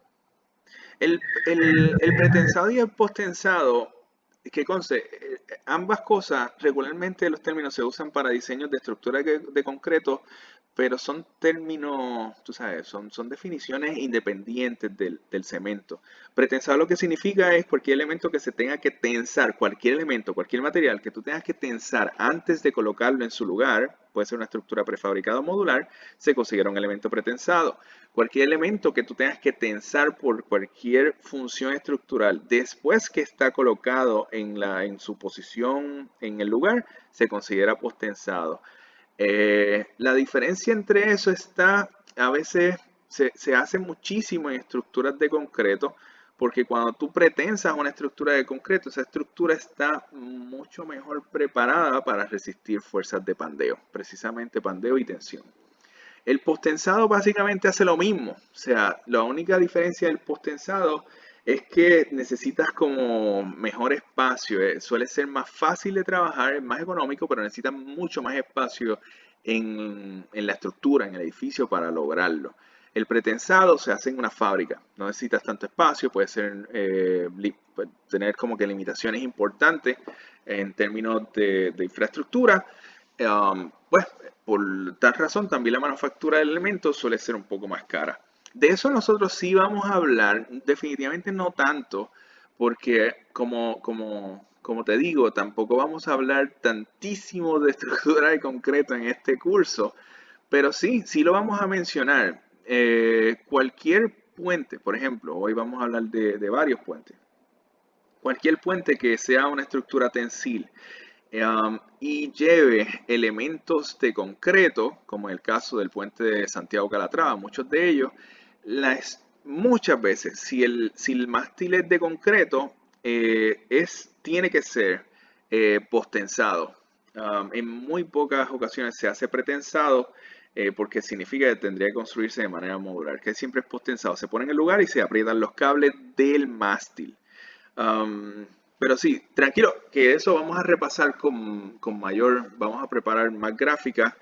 El pretensado y el posttensado, que conste, ambas cosas regularmente los términos se usan para diseños de estructura de concreto, pero son términos, tú sabes, son definiciones independientes del cemento. Pretensado lo que significa es cualquier elemento que se tenga que tensar, cualquier elemento, cualquier material que tú tengas que tensar antes de colocarlo en su lugar, puede ser una estructura prefabricada o modular, se considera un elemento pretensado. Cualquier elemento que tú tengas que tensar por cualquier función estructural después que está colocado en su posición en el lugar, se considera posttensado. La diferencia entre eso está, a veces se hace muchísimo en estructuras de concreto, porque cuando tú pretensas una estructura de concreto, esa estructura está mucho mejor preparada para resistir fuerzas de pandeo, precisamente pandeo y tensión. El posttensado básicamente hace lo mismo, o sea, la única diferencia del posttensado es que necesitas como mejor espacio, suele ser más fácil de trabajar, es más económico, pero necesitas mucho más espacio en la estructura, en el edificio para lograrlo. El pretensado se hace en una fábrica, no necesitas tanto espacio, puede tener como que limitaciones importantes en términos de infraestructura. Pues por tal razón también la manufactura del elemento suele ser un poco más cara. De eso nosotros sí vamos a hablar, definitivamente no tanto, porque como te digo, tampoco vamos a hablar tantísimo de estructura de concreto en este curso, pero sí lo vamos a mencionar. Cualquier puente, por ejemplo, hoy vamos a hablar de varios puentes. Cualquier puente que sea una estructura tensil y lleve elementos de concreto, como en el caso del puente de Santiago Calatrava, muchos de ellos, muchas veces, si el mástil es de concreto, tiene que ser postensado. En muy pocas ocasiones se hace pretensado porque significa que tendría que construirse de manera modular, que siempre es postensado. Se pone en el lugar y se aprietan los cables del mástil. Um, pero sí, tranquilo, que eso vamos a repasar con mayor, vamos a preparar más gráficas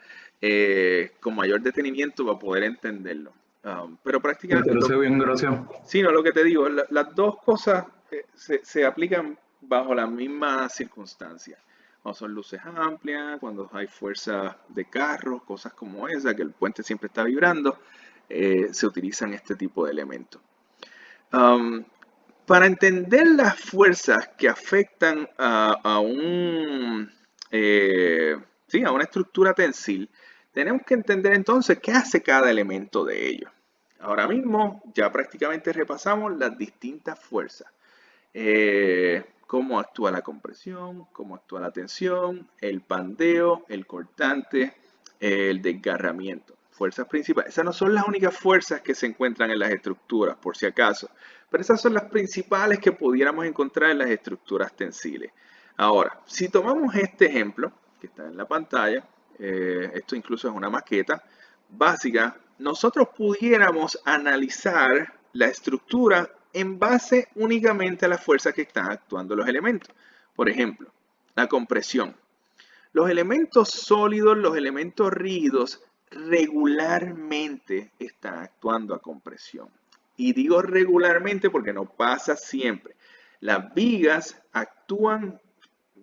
con mayor detenimiento para poder entenderlo. Pero Me prácticamente, parece bien, gracias. sí, no, lo que te digo, las dos cosas se aplican bajo las mismas circunstancias. Cuando son luces amplias, cuando hay fuerza de carros, cosas como esa, que el puente siempre está vibrando, se utilizan este tipo de elementos. Um, para entender las fuerzas que afectan a una estructura tensil, tenemos que entender entonces qué hace cada elemento de ello. Ahora mismo ya prácticamente repasamos las distintas fuerzas. Cómo actúa la compresión, cómo actúa la tensión, el pandeo, el cortante, el desgarramiento. Fuerzas principales. Esas no son las únicas fuerzas que se encuentran en las estructuras, por si acaso, pero esas son las principales que pudiéramos encontrar en las estructuras tensiles. Ahora, si tomamos este ejemplo, que está en la pantalla, esto incluso es una maqueta básica, nosotros pudiéramos analizar la estructura en base únicamente a las fuerzas que están actuando los elementos. Por ejemplo, la compresión. Los elementos sólidos, los elementos rígidos, regularmente están actuando a compresión. Y digo regularmente porque no pasa siempre. Las vigas actúan,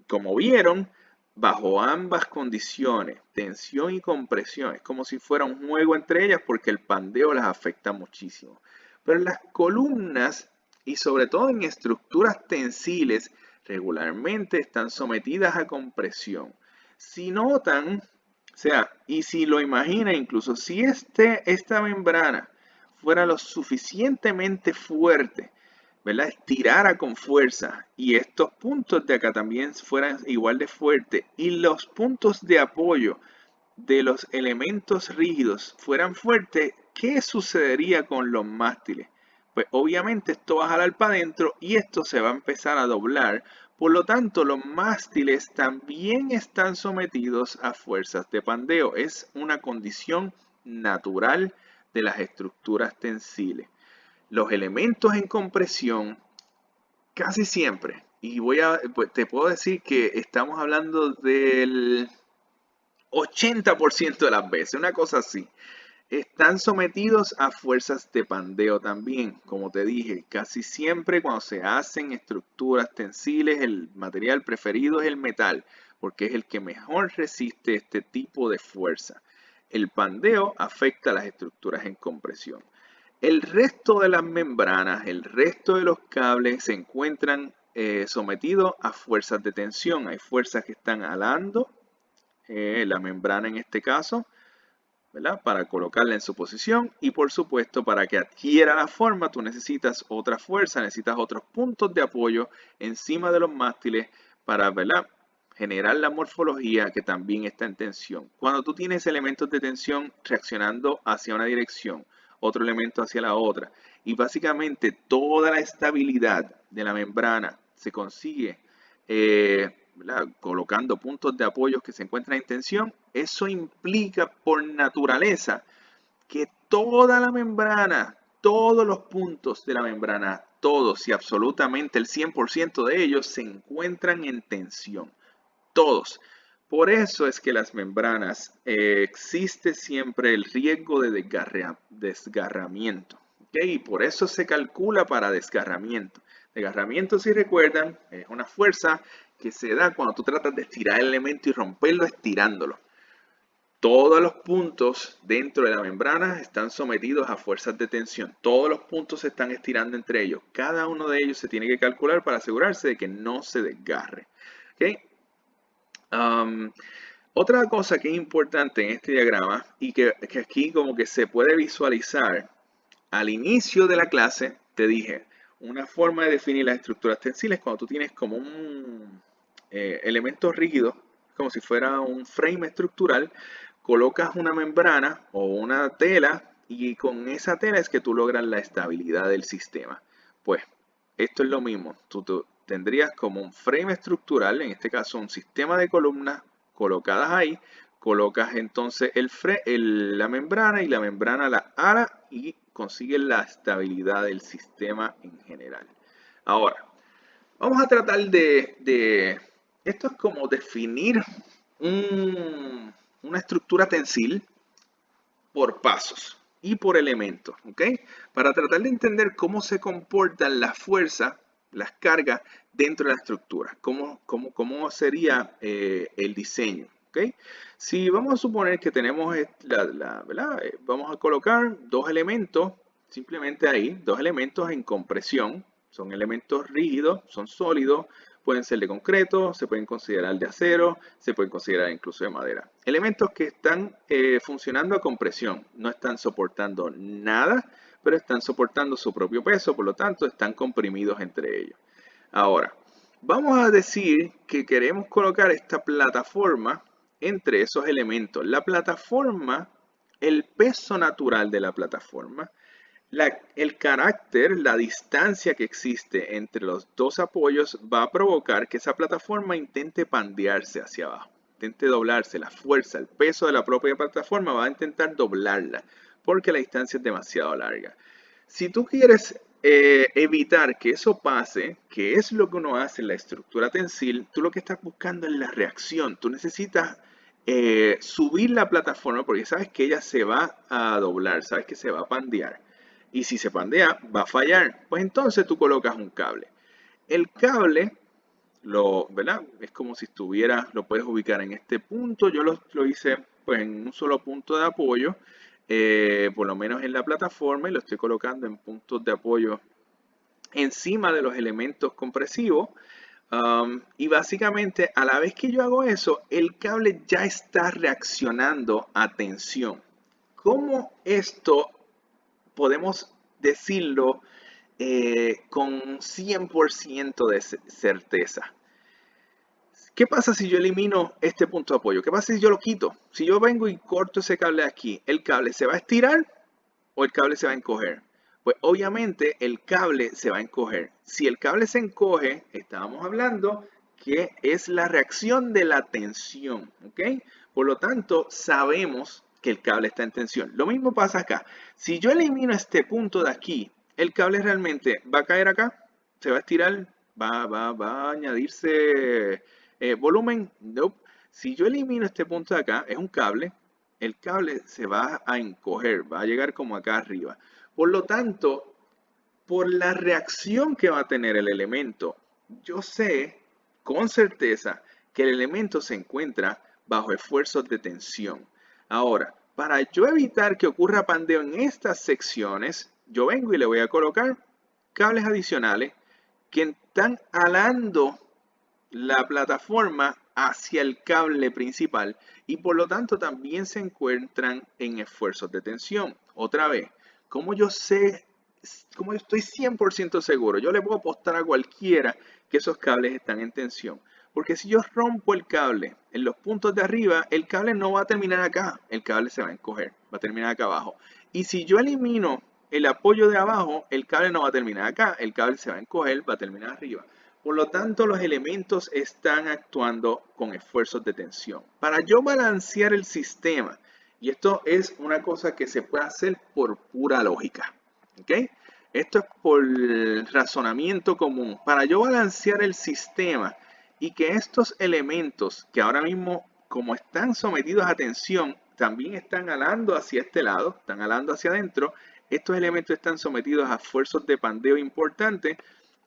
como vieron, bajo ambas condiciones, tensión y compresión. Es como si fuera un juego entre ellas porque el pandeo las afecta muchísimo. Pero las columnas, y sobre todo en estructuras tensiles, regularmente están sometidas a compresión. Si notan, o sea, y si lo imaginan incluso, si esta membrana fuera lo suficientemente fuerte, ¿verdad? Estirara con fuerza y estos puntos de acá también fueran igual de fuertes y los puntos de apoyo de los elementos rígidos fueran fuertes, ¿qué sucedería con los mástiles? Pues obviamente esto va a jalar para adentro y esto se va a empezar a doblar. Por lo tanto, los mástiles también están sometidos a fuerzas de pandeo. Es una condición natural de las estructuras tensiles. Los elementos en compresión casi siempre, y pues, te puedo decir que estamos hablando del 80% de las veces, una cosa así, están sometidos a fuerzas de pandeo también. Como te dije, casi siempre cuando se hacen estructuras tensiles, el material preferido es el metal, porque es el que mejor resiste este tipo de fuerza. El pandeo afecta a las estructuras en compresión. El resto de las membranas, el resto de los cables se encuentran sometidos a fuerzas de tensión. Hay fuerzas que están alando la membrana en este caso, ¿verdad? Para colocarla en su posición y por supuesto para que adquiera la forma tú necesitas otra fuerza, necesitas otros puntos de apoyo encima de los mástiles para, ¿verdad? Generar la morfología que también está en tensión. Cuando tú tienes elementos de tensión reaccionando hacia una dirección, otro elemento hacia la otra, y básicamente toda la estabilidad de la membrana se consigue colocando puntos de apoyo que se encuentran en tensión, eso implica por naturaleza que toda la membrana, todos los puntos de la membrana, todos y absolutamente el 100% de ellos se encuentran en tensión. Todos. Por eso es que las membranas existe siempre el riesgo de desgarramiento. ¿Okay? Y por eso se calcula para desgarramiento. Desgarramiento, si recuerdan, es una fuerza que se da cuando tú tratas de estirar el elemento y romperlo estirándolo. Todos los puntos dentro de la membrana están sometidos a fuerzas de tensión. Todos los puntos se están estirando entre ellos. Cada uno de ellos se tiene que calcular para asegurarse de que no se desgarre. ¿Okay? Otra cosa que es importante en este diagrama y que aquí como que se puede visualizar, al inicio de la clase te dije, una forma de definir las estructuras tensiles cuando tú tienes como un elemento rígido, como si fuera un frame estructural, colocas una membrana o una tela y con esa tela es que tú logras la estabilidad del sistema. Pues esto es lo mismo, tú tendrías como un frame estructural, en este caso un sistema de columnas colocadas ahí, colocas entonces la membrana y la membrana la ala y consigues la estabilidad del sistema en general. Ahora, vamos a tratar esto es como definir una estructura tensil por pasos y por elementos, ¿ok? Para tratar de entender cómo se comportan las fuerzas, las cargas dentro de la estructura, cómo sería el diseño, ¿ok? Si vamos a suponer que tenemos, vamos a colocar dos elementos, simplemente ahí, dos elementos en compresión, son elementos rígidos, son sólidos, pueden ser de concreto, se pueden considerar de acero, se pueden considerar incluso de madera. Elementos que están funcionando a compresión, no están soportando nada, pero están soportando su propio peso, por lo tanto están comprimidos entre ellos. Ahora, vamos a decir que queremos colocar esta plataforma entre esos elementos. La plataforma, el peso natural de la plataforma, el carácter, la distancia que existe entre los dos apoyos va a provocar que esa plataforma intente pandearse hacia abajo, intente doblarse. La fuerza, el peso de la propia plataforma va a intentar doblarla porque la distancia es demasiado larga. Si tú quieres evitar que eso pase, que es lo que uno hace en la estructura tensil, tú lo que estás buscando es la reacción. Tú necesitas subir la plataforma porque sabes que ella se va a doblar, sabes que se va a pandear. Y si se pandea, va a fallar. Pues entonces tú colocas un cable. El cable, ¿verdad? Es como si estuviera, lo puedes ubicar en este punto. Yo lo hice pues en un solo punto de apoyo, por lo menos en la plataforma, y lo estoy colocando en puntos de apoyo encima de los elementos compresivos. Y básicamente a la vez que yo hago eso, el cable ya está reaccionando a tensión. ¿Cómo esto podemos decirlo con 100% de certeza? ¿Qué pasa si yo elimino este punto de apoyo? ¿Qué pasa si yo lo quito? Si yo vengo y corto ese cable de aquí, ¿el cable se va a estirar o el cable se va a encoger? Pues obviamente el cable se va a encoger. Si el cable se encoge, estábamos hablando que es la reacción de la tensión, ¿ok? Por lo tanto, sabemos que el cable está en tensión. Lo mismo pasa acá. Si yo elimino este punto de aquí, el cable realmente va a caer acá, se va a estirar, va a añadirse volumen. Nope. Si yo elimino este punto de acá, es un cable, el cable se va a encoger, va a llegar como acá arriba. Por lo tanto, por la reacción que va a tener el elemento, yo sé con certeza que el elemento se encuentra bajo esfuerzos de tensión. Ahora, para yo evitar que ocurra pandeo en estas secciones, yo vengo y le voy a colocar cables adicionales que están alando la plataforma hacia el cable principal y por lo tanto también se encuentran en esfuerzos de tensión. Otra vez, como yo sé, como yo estoy 100% seguro, yo le puedo apostar a cualquiera que esos cables están en tensión. Porque si yo rompo el cable en los puntos de arriba, el cable no va a terminar acá, el cable se va a encoger, va a terminar acá abajo. Y si yo elimino el apoyo de abajo, el cable no va a terminar acá, el cable se va a encoger, va a terminar arriba. Por lo tanto, los elementos están actuando con esfuerzos de tensión. Para yo balancear el sistema, y esto es una cosa que se puede hacer por pura lógica, ¿ok? Esto es por razonamiento común. Para yo balancear el sistema y que estos elementos que ahora mismo, como están sometidos a tensión, también están alando hacia este lado, están alando hacia adentro, estos elementos están sometidos a esfuerzos de pandeo importantes,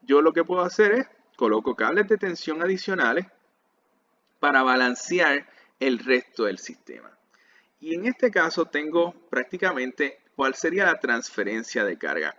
yo lo que puedo hacer es coloco cables de tensión adicionales para balancear el resto del sistema. Y en este caso tengo prácticamente cuál sería la transferencia de carga.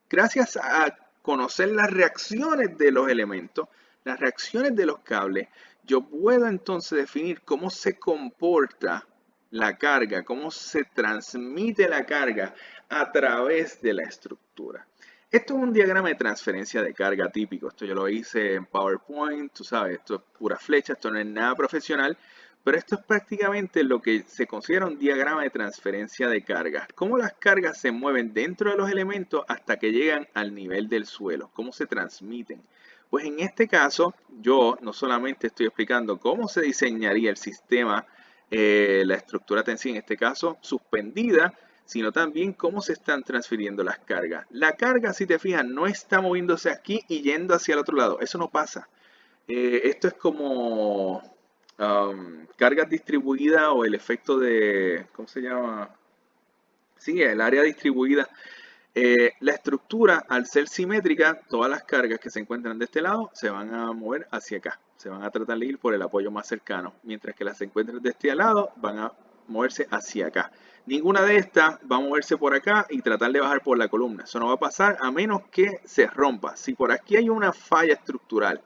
Gracias a conocer las reacciones de los elementos, las reacciones de los cables, yo puedo entonces definir cómo se comporta la carga, cómo se transmite la carga a través de la estructura. Esto es un diagrama de transferencia de carga típico. Esto yo lo hice en PowerPoint, tú sabes, esto es pura flecha, esto no es nada profesional, pero esto es prácticamente lo que se considera un diagrama de transferencia de carga. Cómo las cargas se mueven dentro de los elementos hasta que llegan al nivel del suelo, cómo se transmiten. Pues en este caso, yo no solamente estoy explicando cómo se diseñaría el sistema, la estructura tensiva, en este caso suspendida, sino también cómo se están transfiriendo las cargas. La carga, si te fijas, no está moviéndose aquí y yendo hacia el otro lado. Eso no pasa. Esto es como cargas distribuidas o el efecto de, ¿cómo se llama? Sí, el área distribuida. La estructura, al ser simétrica, todas las cargas que se encuentran de este lado se van a mover hacia acá. Se van a tratar de ir por el apoyo más cercano. Mientras que las que se encuentran de este lado van a moverse hacia acá. Ninguna de estas va a moverse por acá y tratar de bajar por la columna. Eso no va a pasar a menos que se rompa. Si por aquí hay una falla estructural,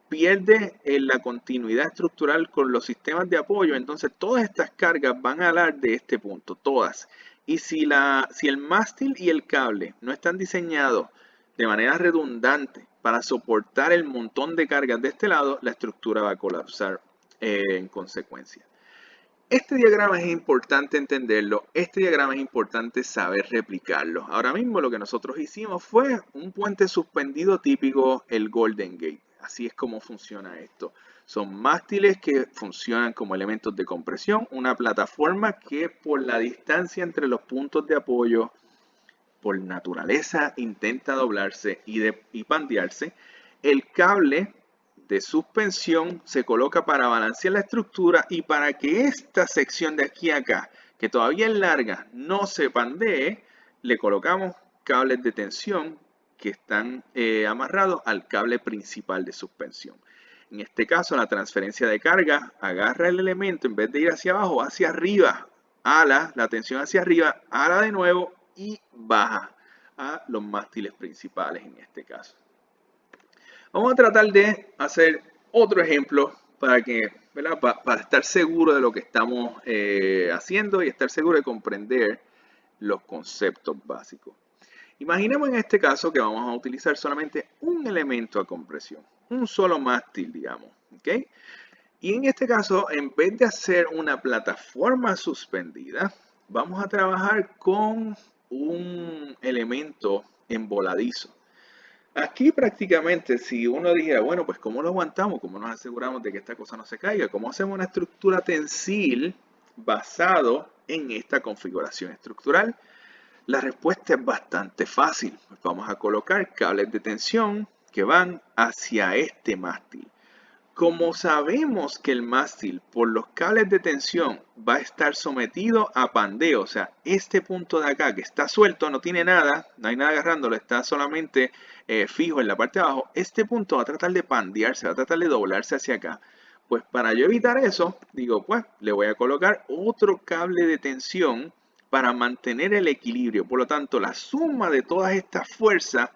pierde la continuidad estructural con los sistemas de apoyo, entonces todas estas cargas van a hablar de este punto, todas. Y si el mástil y el cable no están diseñados de manera redundante para soportar el montón de cargas de este lado, la estructura va a colapsar en consecuencia. Este diagrama es importante entenderlo, este diagrama es importante saber replicarlo. Ahora mismo lo que nosotros hicimos fue un puente suspendido típico, el Golden Gate. Así es como funciona esto. Son mástiles que funcionan como elementos de compresión, una plataforma que por la distancia entre los puntos de apoyo, por naturaleza, intenta doblarse y pandearse. El cable de suspensión se coloca para balancear la estructura y para que esta sección de aquí a acá, que todavía es larga, no se pandee, le colocamos cables de tensión que están amarrados al cable principal de suspensión. En este caso, la transferencia de carga agarra el elemento, en vez de ir hacia abajo, hacia arriba, ala la tensión hacia arriba, ala de nuevo y baja a los mástiles principales en este caso. Vamos a tratar de hacer otro ejemplo para que, ¿verdad? Para estar seguro de lo que estamos haciendo y estar seguro de comprender los conceptos básicos. Imaginemos en este caso que vamos a utilizar solamente un elemento a compresión, un solo mástil, digamos, ¿ok? Y en este caso, en vez de hacer una plataforma suspendida, vamos a trabajar con un elemento envoladizo. Aquí prácticamente, si uno dijera, bueno, pues ¿cómo lo aguantamos? ¿Cómo nos aseguramos de que esta cosa no se caiga? ¿Cómo hacemos una estructura tensil basado en esta configuración estructural? La respuesta es bastante fácil. Vamos a colocar cables de tensión que van hacia este mástil. Como sabemos que el mástil por los cables de tensión va a estar sometido a pandeo, o sea, este punto de acá que está suelto, no tiene nada, no hay nada agarrándolo, está solamente fijo en la parte de abajo, este punto va a tratar de pandearse, va a tratar de doblarse hacia acá. Pues para yo evitar eso, digo, pues le voy a colocar otro cable de tensión para mantener el equilibrio. Por lo tanto, la suma de todas estas fuerzas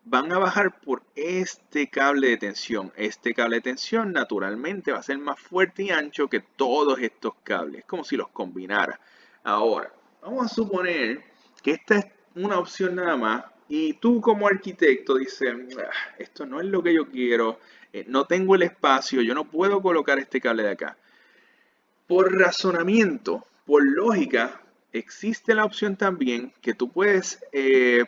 van a bajar por este cable de tensión. Este cable de tensión naturalmente va a ser más fuerte y ancho que todos estos cables. Es como si los combinara. Ahora, vamos a suponer que esta es una opción nada más y tú como arquitecto dices, esto no es lo que yo quiero, no tengo el espacio, yo no puedo colocar este cable de acá. Por razonamiento, por lógica, existe la opción también que tú puedes,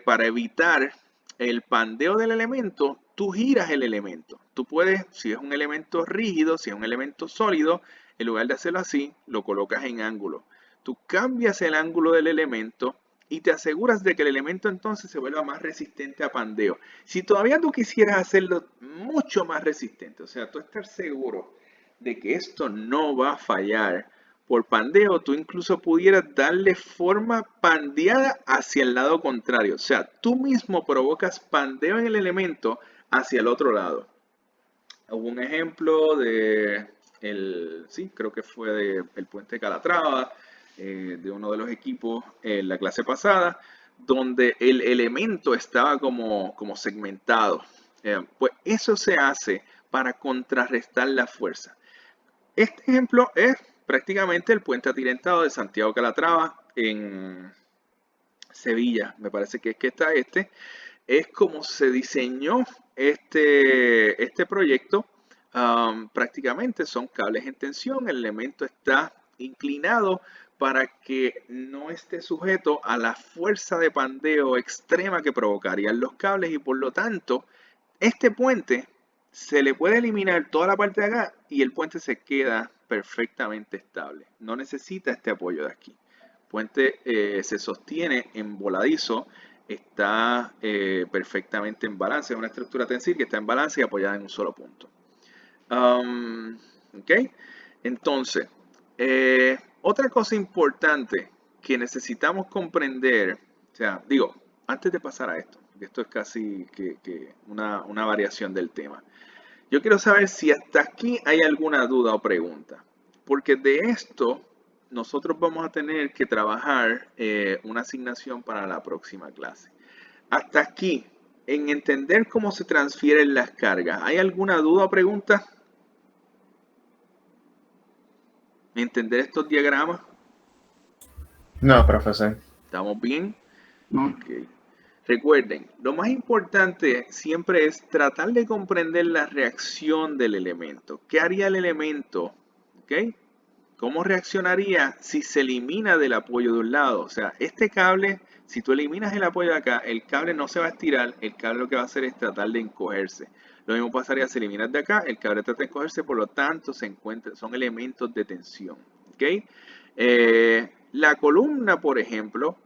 para evitar el pandeo del elemento, tú giras el elemento. Tú puedes, si es un elemento rígido, si es un elemento sólido, en lugar de hacerlo así, lo colocas en ángulo. Tú cambias el ángulo del elemento y te aseguras de que el elemento entonces se vuelva más resistente a pandeo. Si todavía tú quisieras hacerlo mucho más resistente, o sea, tú estar seguro de que esto no va a fallar por pandeo, tú incluso pudieras darle forma pandeada hacia el lado contrario. O sea, tú mismo provocas pandeo en el elemento hacia el otro lado. Hubo un ejemplo de, sí, creo que fue del puente de Calatrava, de uno de los equipos en la clase pasada, donde el elemento estaba como segmentado. Pues eso se hace para contrarrestar la fuerza. Este ejemplo es prácticamente el puente atirantado de Santiago Calatrava en Sevilla, me parece que es que está es como se diseñó este proyecto. Prácticamente son cables en tensión, el elemento está inclinado para que no esté sujeto a la fuerza de pandeo extrema que provocarían los cables y por lo tanto este puente se le puede eliminar toda la parte de acá y el puente se queda perfectamente estable. No necesita este apoyo de aquí. El puente se sostiene en voladizo, está perfectamente en balance. Es una estructura tensil que está en balance y apoyada en un solo punto. ¿Ok? Entonces, otra cosa importante que necesitamos comprender, o sea, digo, antes de pasar a esto, esto es casi que una variación del tema. Yo quiero saber si hasta aquí hay alguna duda o pregunta, porque de esto nosotros vamos a tener que trabajar una asignación para la próxima clase. Hasta aquí, en entender cómo se transfieren las cargas, ¿hay alguna duda o pregunta? ¿Entender estos diagramas? No, profesor. ¿Estamos bien? ¿no? Okay. Recuerden, lo más importante siempre es tratar de comprender la reacción del elemento. ¿Qué haría el elemento? ¿Okay? ¿Cómo reaccionaría si se elimina del apoyo de un lado? O sea, este cable, si tú eliminas el apoyo de acá, el cable no se va a estirar, el cable lo que va a hacer es tratar de encogerse. Lo mismo pasaría si eliminas de acá, el cable trata de encogerse, por lo tanto son elementos de tensión. ¿Okay? La columna, por ejemplo,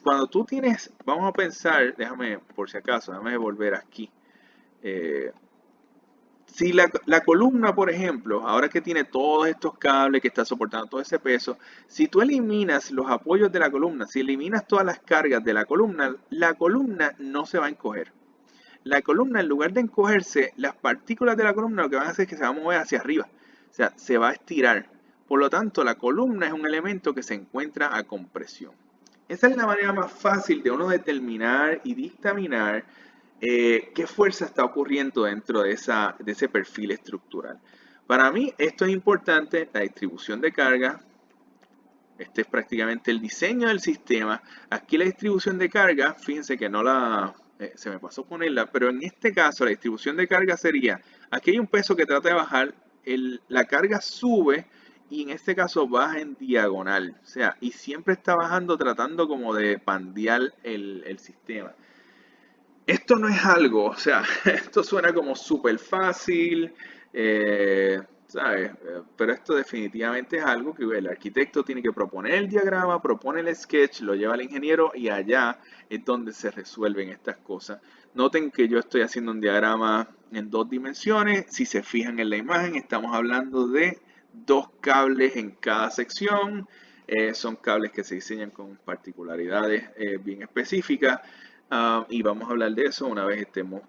cuando tú tienes, vamos a pensar, déjame por si acaso, déjame volver aquí. Si la columna, por ejemplo, ahora que tiene todos estos cables, que está soportando todo ese peso, si tú eliminas los apoyos de la columna, si eliminas todas las cargas de la columna no se va a encoger. La columna, en lugar de encogerse, las partículas de la columna lo que van a hacer es que se va a mover hacia arriba. O sea, se va a estirar. Por lo tanto, la columna es un elemento que se encuentra a compresión. Esa es la manera más fácil de uno determinar y dictaminar qué fuerza está ocurriendo dentro de ese perfil estructural. Para mí esto es importante, la distribución de carga. Este es prácticamente el diseño del sistema. Aquí la distribución de carga, fíjense que no se me pasó ponerla, pero en este caso la distribución de carga sería, aquí hay un peso que trata de bajar, la carga sube y en este caso baja en diagonal. O sea, y siempre está bajando tratando como de pandear el sistema. Esto no es algo, o sea, esto suena como súper fácil, ¿sabes? Pero esto definitivamente es algo que el arquitecto tiene que proponer el diagrama, propone el sketch, lo lleva al ingeniero y allá es donde se resuelven estas cosas. Noten que yo estoy haciendo un diagrama en 2 dimensiones. Si se fijan en la imagen, estamos hablando de 2 cables en cada sección. Son cables que se diseñan con particularidades bien específicas. Y vamos a hablar de eso una vez estemos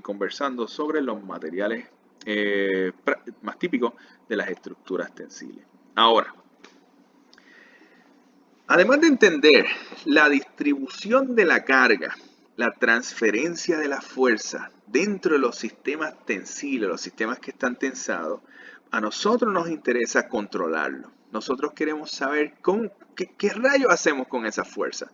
conversando sobre los materiales más típicos de las estructuras tensiles. Ahora, además de entender la distribución de la carga, la transferencia de la fuerza dentro de los sistemas tensiles, los sistemas que están tensados, a nosotros nos interesa controlarlo. Nosotros queremos saber qué rayos hacemos con esa fuerza.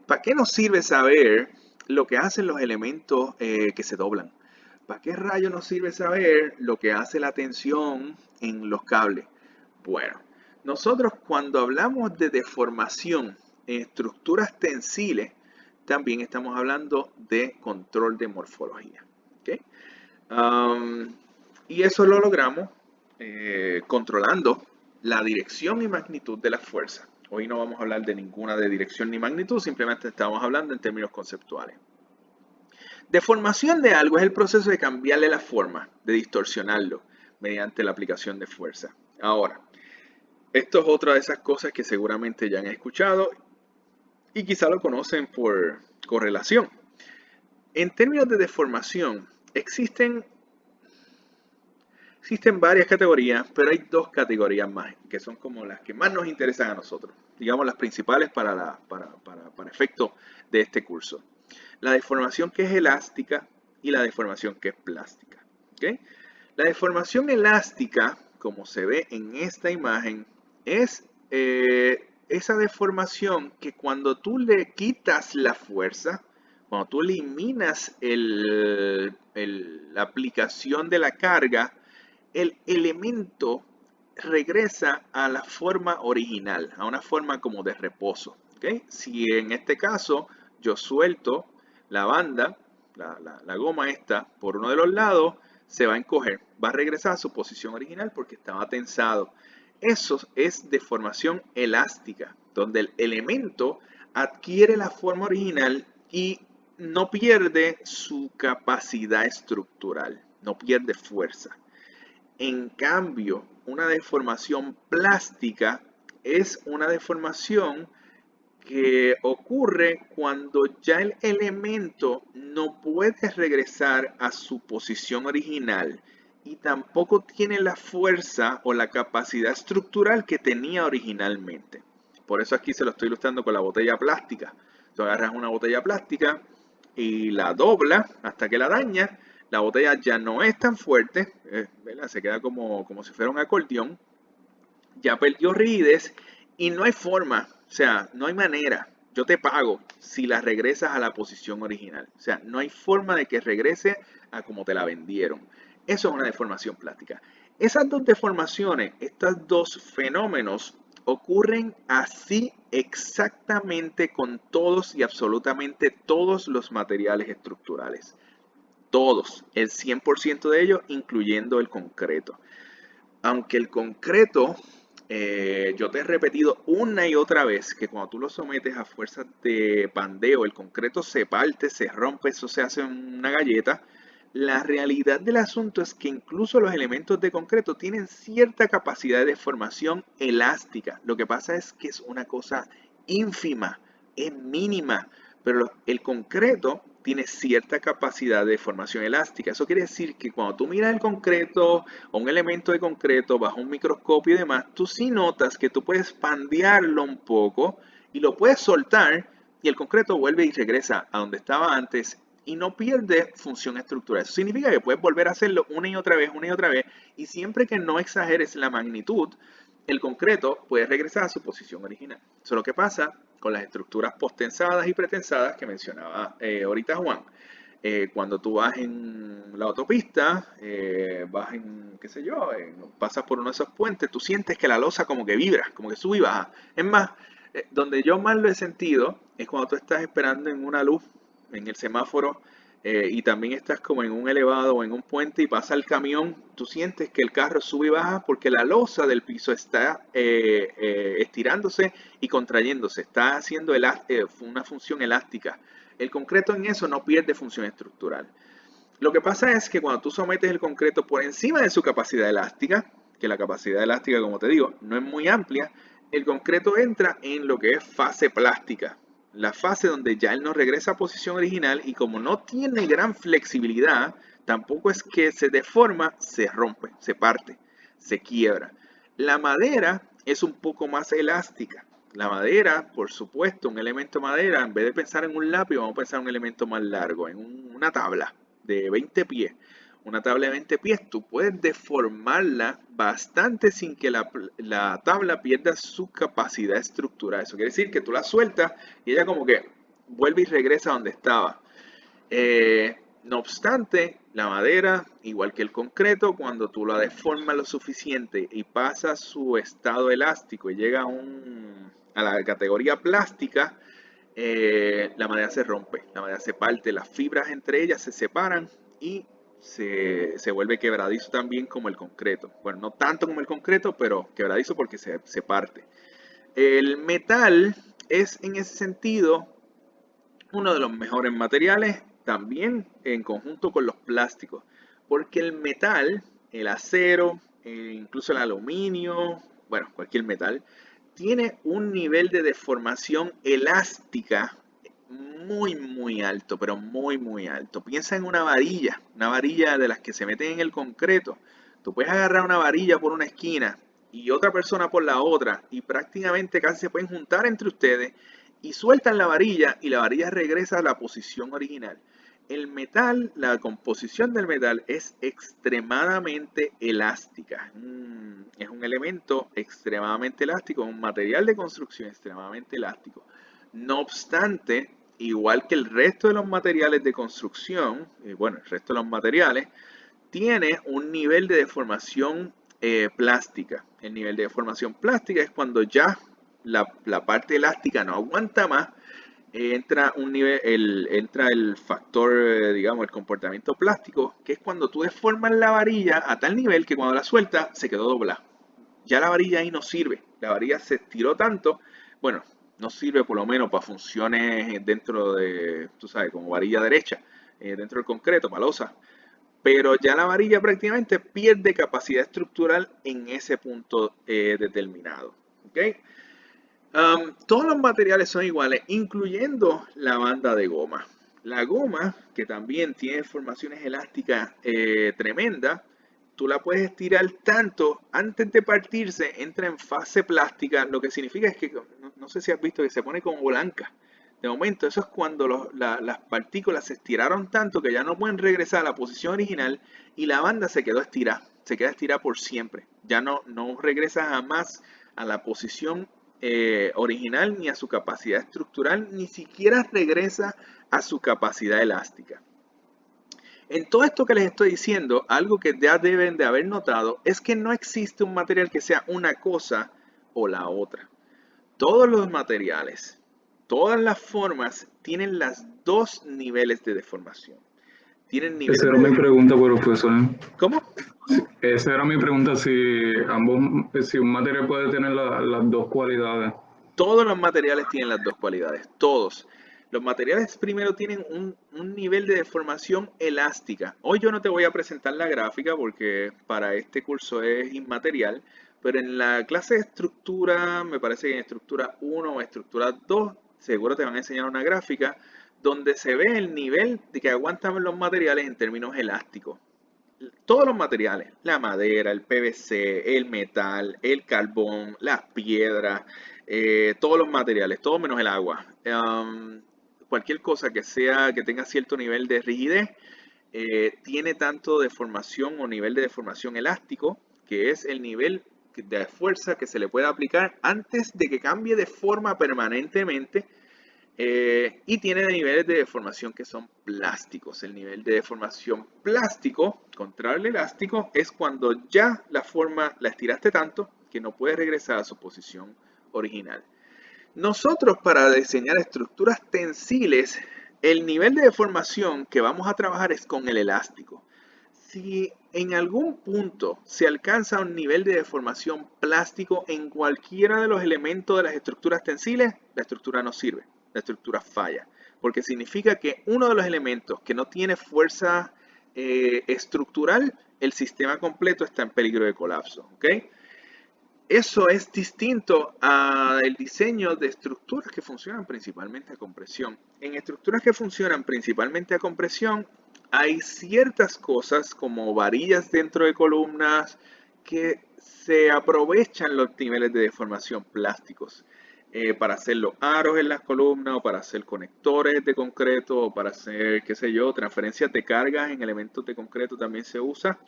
¿Para qué nos sirve saber lo que hacen los elementos que se doblan? ¿Para qué rayos nos sirve saber lo que hace la tensión en los cables? Bueno, nosotros cuando hablamos de deformación en estructuras tensiles, también estamos hablando de control de morfología. ¿Okay? Y eso lo logramos controlando la dirección y magnitud de la fuerza. Hoy no vamos a hablar de ninguna de dirección ni magnitud, simplemente estamos hablando en términos conceptuales. Deformación de algo es el proceso de cambiarle la forma, de distorsionarlo mediante la aplicación de fuerza. Ahora, esto es otra de esas cosas que seguramente ya han escuchado y quizá lo conocen por correlación. En términos de deformación, existen Existen varias categorías, pero hay dos categorías más, que son como las que más nos interesan a nosotros. Digamos las principales para efecto de este curso. La deformación que es elástica y la deformación que es plástica. ¿Okay? La deformación elástica, como se ve en esta imagen, es esa deformación que cuando tú le quitas la fuerza, cuando tú eliminas la aplicación de la carga, el elemento regresa a la forma original, a una forma como de reposo. ¿Okay? Si en este caso yo suelto la banda, la goma esta, por uno de los lados, se va a encoger, va a regresar a su posición original porque estaba tensado. Eso es deformación elástica, donde el elemento adquiere la forma original y no pierde su capacidad estructural, no pierde fuerza. En cambio, una deformación plástica es una deformación que ocurre cuando ya el elemento no puede regresar a su posición original y tampoco tiene la fuerza o la capacidad estructural que tenía originalmente. Por eso aquí se lo estoy ilustrando con la botella plástica. Tú agarras una botella plástica y la dobla hasta que la daña. La botella ya no es tan fuerte, ¿verdad? Se queda como si fuera un acordeón. Ya perdió rigidez y no hay forma, o sea, no hay manera. Yo te pago si la regresas a la posición original. O sea, no hay forma de que regrese a como te la vendieron. Eso es una deformación plástica. Esas dos deformaciones, estos dos fenómenos ocurren así exactamente con todos y absolutamente todos los materiales estructurales. Todos, el 100% de ellos, incluyendo el concreto. Aunque el concreto, yo te he repetido una y otra vez que cuando tú lo sometes a fuerzas de pandeo, el concreto se parte, se rompe, eso se hace una galleta. La realidad del asunto es que incluso los elementos de concreto tienen cierta capacidad de deformación elástica. Lo que pasa es que es una cosa ínfima, es mínima, pero el concreto tiene cierta capacidad de deformación elástica. Eso quiere decir que cuando tú miras el concreto o un elemento de concreto bajo un microscopio y demás, tú sí notas que tú puedes pandearlo un poco y lo puedes soltar y el concreto vuelve y regresa a donde estaba antes y no pierde función estructural. Eso significa que puedes volver a hacerlo una y otra vez, y siempre que no exageres la magnitud, el concreto puede regresar a su posición original. Eso es lo que pasa con las estructuras postensadas y pretensadas que mencionaba ahorita Juan. Cuando tú vas en la autopista, vas en, qué sé yo, pasas por uno de esos puentes, tú sientes que la losa como que vibra, como que sube y baja. Es más, donde yo más lo he sentido es cuando tú estás esperando en una luz, en el semáforo, y también estás como en un elevado o en un puente y pasa el camión, tú sientes que el carro sube y baja porque la losa del piso está estirándose y contrayéndose, está haciendo una función elástica. El concreto en eso no pierde función estructural. Lo que pasa es que cuando tú sometes el concreto por encima de su capacidad elástica, que la capacidad elástica, como te digo, no es muy amplia, el concreto entra en lo que es fase plástica. La fase donde ya él no regresa a posición original y como no tiene gran flexibilidad, tampoco es que se deforma, se rompe, se parte, se quiebra. La madera es un poco más elástica. La madera, por supuesto, un elemento madera, en vez de pensar en un lápiz, vamos a pensar en un elemento más largo, en una tabla de 20 pies. Una tabla de 20 pies, tú puedes deformarla bastante sin que la tabla pierda su capacidad estructural. Eso quiere decir que tú la sueltas y ella como que vuelve y regresa a donde estaba. No obstante, la madera, igual que el concreto, cuando tú la deformas lo suficiente y pasa su estado elástico y llega a la categoría plástica, la madera se rompe, la madera se parte, las fibras entre ellas se separan y se vuelve quebradizo también como el concreto. Bueno, no tanto como el concreto, pero quebradizo porque se parte. El metal es en ese sentido uno de los mejores materiales también en conjunto con los plásticos, porque el metal, el acero, incluso el aluminio, bueno, cualquier metal, tiene un nivel de deformación elástica muy alto, pero muy alto. Piensa en una varilla de las que se meten en el concreto. Tú puedes agarrar una varilla por una esquina y otra persona por la otra y prácticamente casi se pueden juntar entre ustedes y sueltan la varilla y la varilla regresa a la posición original. El metal, la composición del metal es extremadamente elástica. Es un elemento extremadamente elástico, un material de construcción extremadamente elástico. No obstante, igual que el resto de los materiales de construcción, bueno, el resto de los materiales, tiene un nivel de deformación plástica. El nivel de deformación plástica es cuando ya la parte elástica no aguanta más, entra el factor, digamos, el comportamiento plástico, que es cuando tú deformas la varilla a tal nivel que cuando la sueltas se quedó doblada. Ya la varilla ahí no sirve. La varilla se estiró tanto, bueno, no sirve por lo menos para funciones dentro de, tú sabes, como varilla derecha, dentro del concreto, palosa. Pero ya la varilla prácticamente pierde capacidad estructural en ese punto determinado. ¿Okay? Todos los materiales son iguales, incluyendo la banda de goma. La goma, que también tiene formaciones elásticas tremendas, tú la puedes estirar tanto, antes de partirse, entra en fase plástica, lo que significa es que, no sé si has visto que se pone como blanca. De momento, eso es cuando las partículas se estiraron tanto que ya no pueden regresar a la posición original y la banda se quedó estirada, se queda estirada por siempre. Ya no regresa jamás a la posición original ni a su capacidad estructural, ni siquiera regresa a su capacidad elástica. En todo esto que les estoy diciendo, algo que ya deben de haber notado es que no existe un material que sea una cosa o la otra. Todos los materiales, todas las formas tienen los dos niveles de deformación. Tienen niveles Esa era mi pregunta, profesor. ¿Cómo? Esa era mi pregunta, si un material puede tener las dos cualidades. Todos los materiales tienen las dos cualidades, todos. Los materiales primero tienen un nivel de deformación elástica. Hoy yo no te voy a presentar la gráfica porque para este curso es inmaterial, pero en la clase de estructura, me parece que en estructura 1 o estructura 2, seguro te van a enseñar una gráfica donde se ve el nivel de que aguantan los materiales en términos elásticos. Todos los materiales, la madera, el PVC, el metal, el carbón, las piedras, todos los materiales, todo menos el agua. Cualquier cosa que tenga cierto nivel de rigidez, tiene tanto deformación o nivel de deformación elástico, que es el nivel de fuerza que se le puede aplicar antes de que cambie de forma permanentemente. Y tiene niveles de deformación que son plásticos. El nivel de deformación plástico, contrario al elástico, es cuando ya la forma la estiraste tanto que no puede regresar a su posición original. Nosotros, para diseñar estructuras tensiles, el nivel de deformación que vamos a trabajar es con el elástico. Si en algún punto se alcanza un nivel de deformación plástico en cualquiera de los elementos de las estructuras tensiles, la estructura no sirve. La estructura falla, porque significa que uno de los elementos que no tiene fuerza estructural, el sistema completo está en peligro de colapso. ¿Okay? Eso es distinto al diseño de estructuras que funcionan principalmente a compresión. En estructuras que funcionan principalmente a compresión, hay ciertas cosas como varillas dentro de columnas que se aprovechan los niveles de deformación plásticos. Para hacer los aros en las columnas o para hacer conectores de concreto o para hacer, qué sé yo, transferencias de cargas en elementos de concreto también se usa.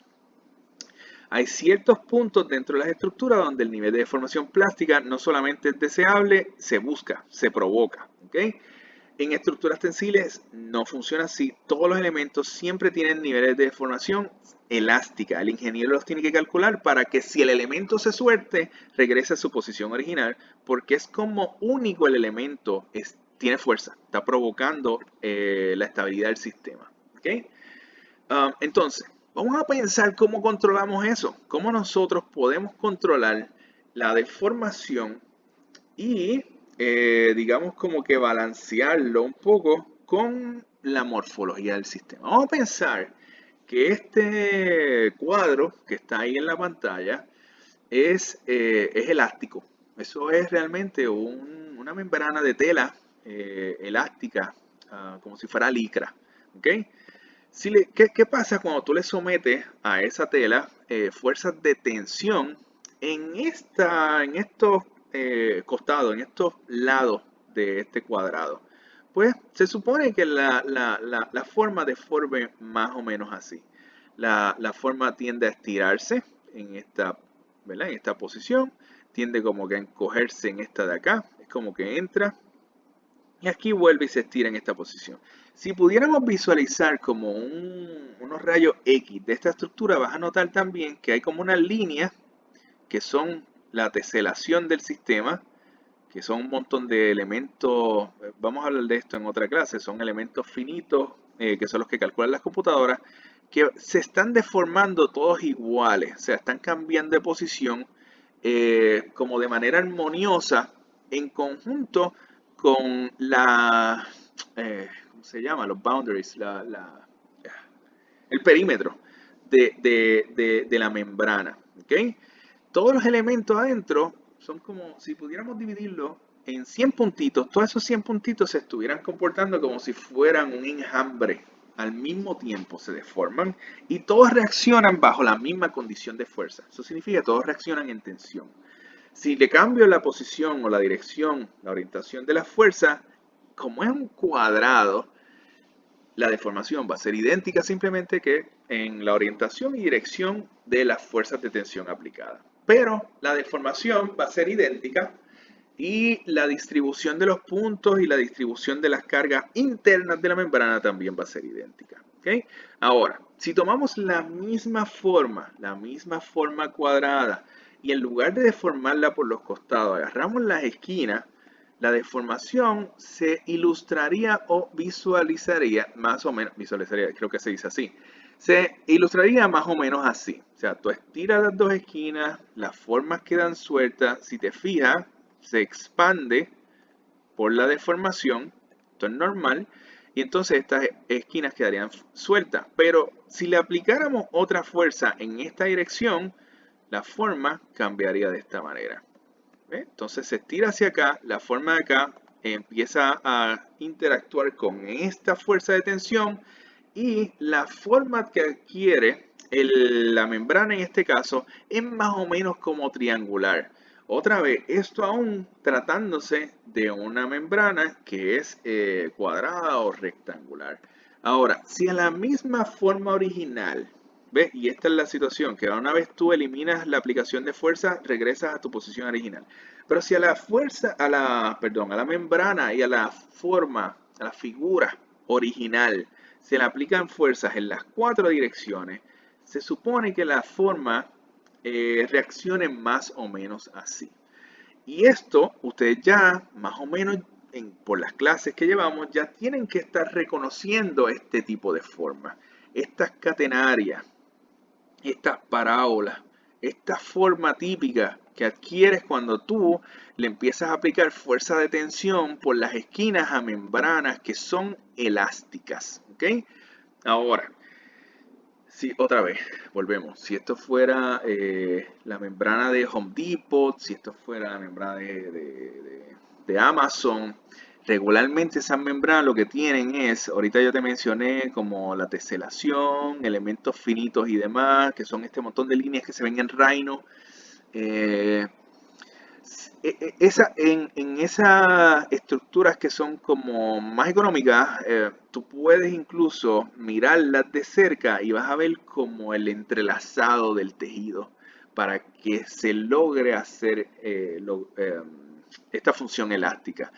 Hay ciertos puntos dentro de las estructuras donde el nivel de deformación plástica no solamente es deseable, se busca, se provoca. ¿Okay? En estructuras tensiles no funciona así. Todos los elementos siempre tienen niveles de deformación elástica. El ingeniero los tiene que calcular para que si el elemento se suelte, regrese a su posición original, porque es como único el elemento tiene fuerza, está provocando la estabilidad del sistema. ¿Okay? Entonces, vamos a pensar cómo controlamos eso, cómo nosotros podemos controlar la deformación y digamos como que balancearlo un poco con la morfología del sistema. Vamos a pensar que este cuadro que está ahí en la pantalla es elástico. Eso es realmente una membrana de tela elástica, como si fuera licra. ¿Okay? ¿Qué pasa cuando tú le sometes a esa tela fuerzas de tensión en estos costados, en estos lados de este cuadrado? Pues se supone que la forma deforme más o menos así. La forma tiende a estirarse en esta, ¿verdad? En esta posición, tiende como que a encogerse en esta de acá, es como que entra y aquí vuelve y se estira en esta posición. Si pudiéramos visualizar como unos rayos X de esta estructura, vas a notar también que hay como unas líneas que son la teselación del sistema, que son un montón de elementos, vamos a hablar de esto en otra clase, son elementos finitos, que son los que calculan las computadoras, que se están deformando todos iguales, o sea, están cambiando de posición como de manera armoniosa en conjunto con ¿cómo se llama? Los boundaries, el perímetro de la membrana, ¿ok? Todos los elementos adentro son como si pudiéramos dividirlo en 100 puntitos. Todos esos 100 puntitos se estuvieran comportando como si fueran un enjambre. Al mismo tiempo se deforman y todos reaccionan bajo la misma condición de fuerza. Eso significa que todos reaccionan en tensión. Si le cambio la posición o la dirección, la orientación de la fuerza, como es un cuadrado, la deformación va a ser idéntica simplemente que en la orientación y dirección de las fuerzas de tensión aplicadas. Pero la deformación va a ser idéntica y la distribución de los puntos y la distribución de las cargas internas de la membrana también va a ser idéntica. ¿Okay? Ahora, si tomamos la misma forma cuadrada, y en lugar de deformarla por los costados, agarramos las esquinas, la deformación se ilustraría o visualizaría, más o menos, creo que se dice así, se ilustraría más o menos así. O sea, tú estiras las dos esquinas, las formas quedan sueltas, si te fijas, se expande por la deformación, esto es normal, y entonces estas esquinas quedarían sueltas. Pero si le aplicáramos otra fuerza en esta dirección, la forma cambiaría de esta manera. ¿Ve? Entonces se estira hacia acá, la forma de acá empieza a interactuar con esta fuerza de tensión y la forma que adquiere la membrana en este caso es más o menos como triangular. Otra vez, esto aún tratándose de una membrana que es cuadrada o rectangular. Ahora, si a la misma forma original, ¿ves? Y esta es la situación, que una vez tú eliminas la aplicación de fuerza, regresas a tu posición original. Pero si a la fuerza, a la membrana y a la forma, a la figura original, se le aplican fuerzas en las 4 direcciones, se supone que la forma reaccione más o menos así. Y esto, ustedes ya, más o menos, por las clases que llevamos, ya tienen que estar reconociendo este tipo de formas. Estas catenarias, estas parábolas, esta forma típica que adquieres cuando tú le empiezas a aplicar fuerza de tensión por las esquinas a membranas que son elásticas. ¿Ok? Ahora, si otra vez, volvemos. Si esto fuera la membrana de Home Depot, si esto fuera la membrana de Amazon, regularmente esas membranas lo que tienen es, ahorita yo te mencioné como la teselación, elementos finitos y demás, que son este montón de líneas que se ven en Rhino. En esas estructuras que son como más económicas, tú puedes incluso mirarlas de cerca y vas a ver como el entrelazado del tejido para que se logre hacer esta función elástica.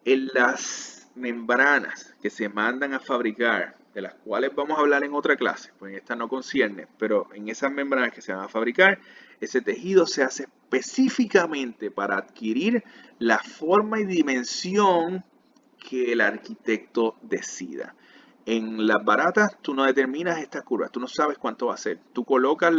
En las membranas que se mandan a fabricar, de las cuales vamos a hablar en otra clase, pues en esta no concierne, pero en esas membranas que se van a fabricar, ese tejido se hace específicamente para adquirir la forma y dimensión que el arquitecto decida. En las baratas tú no determinas estas curvas, tú no sabes cuánto va a ser. Tú colocas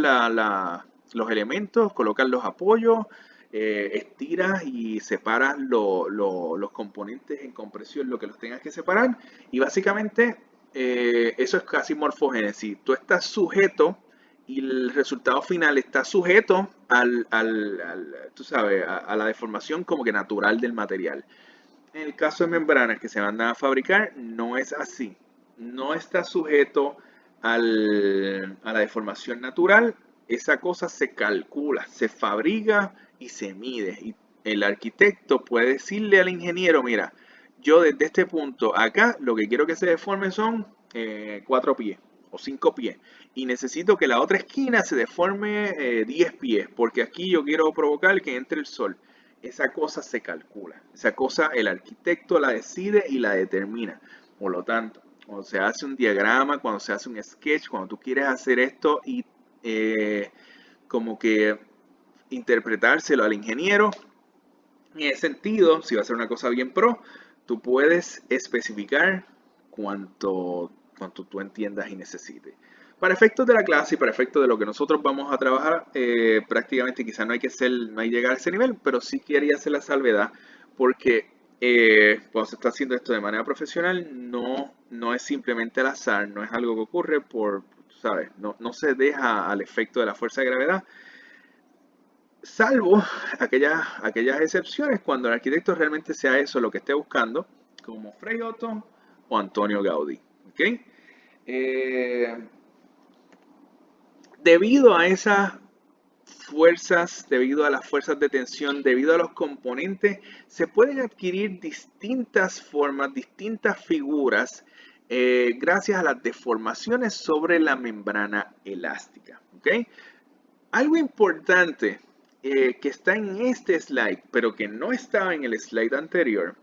los elementos, colocas los apoyos, estiras y separas los componentes en compresión, lo que los tengas que separar, y básicamente eso es casi morfogénesis. Tú estás sujeto y el resultado final está sujeto tú sabes, a la deformación como que natural del material. En el caso de membranas que se mandan a fabricar, no es así. No está sujeto a la deformación natural, esa cosa se calcula, se fabrica y se mide. Y el arquitecto puede decirle al ingeniero, mira, yo desde este punto acá lo que quiero que se deforme son 4 pies o 5 pies. Y necesito que la otra esquina se deforme 10 pies, porque aquí yo quiero provocar que entre el sol. Esa cosa se calcula, esa cosa el arquitecto la decide y la determina. Por lo tanto, cuando se hace un diagrama, cuando se hace un sketch, cuando tú quieres hacer esto y como que interpretárselo al ingeniero, en ese sentido, si va a ser una cosa bien pro, tú puedes especificar cuánto tú entiendas y necesites. Para efectos de la clase y para efectos de lo que nosotros vamos a trabajar, prácticamente quizás no hay que llegar a ese nivel, pero sí quería hacer la salvedad porque cuando se está haciendo esto de manera profesional no es simplemente al azar, no es algo que ocurre por, ¿sabes? No se deja al efecto de la fuerza de gravedad, salvo aquellas excepciones cuando el arquitecto realmente sea eso lo que esté buscando, como Frei Otto o Antonio Gaudí. ¿Okay? Debido a esas fuerzas, debido a las fuerzas de tensión, debido a los componentes, se pueden adquirir distintas formas, distintas figuras, gracias a las deformaciones sobre la membrana elástica. ¿Okay? Algo importante que está en este slide, pero que no estaba en el slide anterior,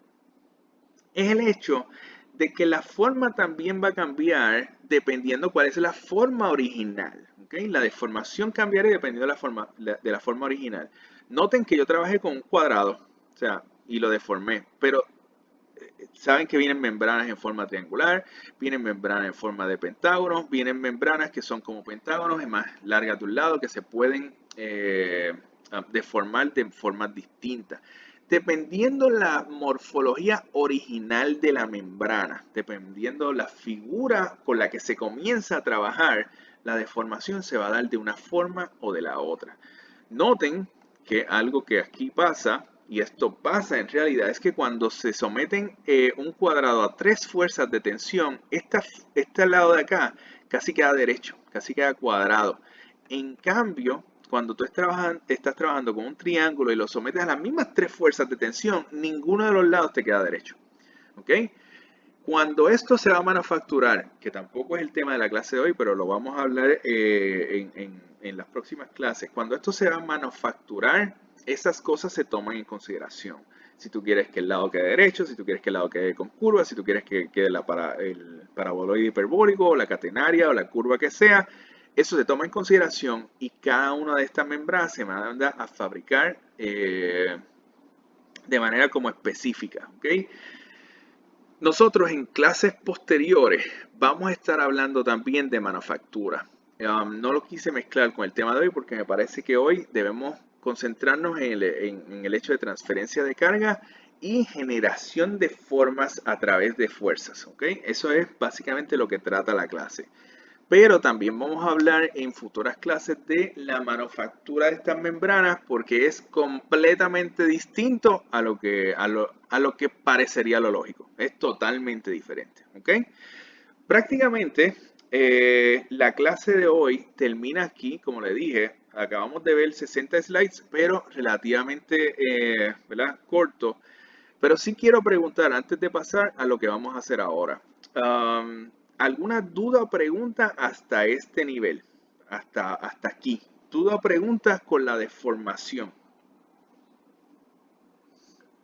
es el hecho de que la forma también va a cambiar dependiendo cuál es la forma original. ¿Okay? La deformación cambiará dependiendo de la forma original. Noten que yo trabajé con un cuadrado, o sea, y lo deformé, pero saben que vienen membranas en forma triangular, vienen membranas en forma de pentágono, vienen membranas que son como pentágonos, es más largas de un lado, que se pueden deformar de formas distintas. Dependiendo la morfología original de la membrana, dependiendo la figura con la que se comienza a trabajar, la deformación se va a dar de una forma o de la otra. Noten que algo que aquí pasa, y esto pasa en realidad, es que cuando se someten un cuadrado a 3 fuerzas de tensión, este lado de acá casi queda derecho, casi queda cuadrado. En cambio, cuando tú estás trabajando con un triángulo y lo sometes a las mismas 3 fuerzas de tensión, ninguno de los lados te queda derecho. ¿Ok? Cuando esto se va a manufacturar, que tampoco es el tema de la clase de hoy, pero lo vamos a hablar en las próximas clases, cuando esto se va a manufacturar, esas cosas se toman en consideración. Si tú quieres que el lado quede derecho, si tú quieres que el lado quede con curva, si tú quieres que quede el paraboloide hiperbólico o la catenaria o la curva que sea, eso se toma en consideración y cada una de estas membranas se manda a fabricar de manera como específica. ¿Okay? Nosotros en clases posteriores vamos a estar hablando también de manufactura. No lo quise mezclar con el tema de hoy porque me parece que hoy debemos concentrarnos en el hecho de transferencia de carga y generación de formas a través de fuerzas. ¿Okay? Eso es básicamente lo que trata la clase. Pero también vamos a hablar en futuras clases de la manufactura de estas membranas porque es completamente distinto a lo que parecería lo lógico. Es totalmente diferente. ¿Okay? Prácticamente la clase de hoy termina aquí, como le dije. Acabamos de ver 60 slides, pero relativamente corto. Pero sí quiero preguntar antes de pasar a lo que vamos a hacer ahora. ¿Alguna duda o pregunta hasta este nivel? Hasta aquí. ¿Duda o preguntas con la deformación?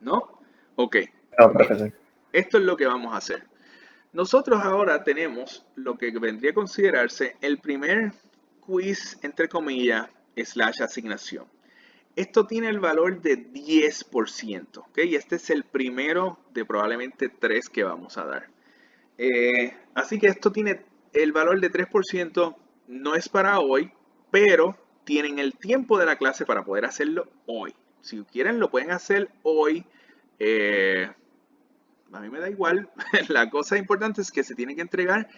¿No? Ok. No, profesor. Esto es lo que vamos a hacer. Nosotros ahora tenemos lo que vendría a considerarse el primer quiz, entre comillas, / asignación. Esto tiene el valor de 10%. ¿Ok? Y este es el primero de probablemente 3 que vamos a dar. Así que esto tiene el valor de 3%, no es para hoy, pero tienen el tiempo de la clase para poder hacerlo hoy. Si quieren lo pueden hacer hoy, a mí me da igual. La cosa importante es que se tiene que entregar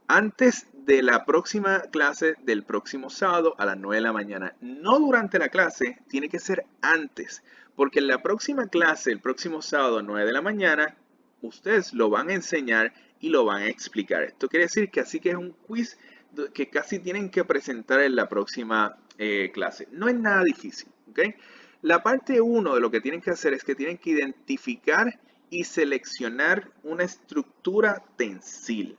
antes de la próxima clase del próximo sábado a las 9 de la mañana. No durante la clase, tiene que ser antes, porque en la próxima clase, el próximo sábado a 9 de la mañana, ustedes lo van a enseñar y lo van a explicar. Esto quiere decir que así que es un quiz que casi tienen que presentar en la próxima clase. No es nada difícil, ¿ok? La parte 1 de lo que tienen que hacer es que tienen que identificar y seleccionar una estructura tensil.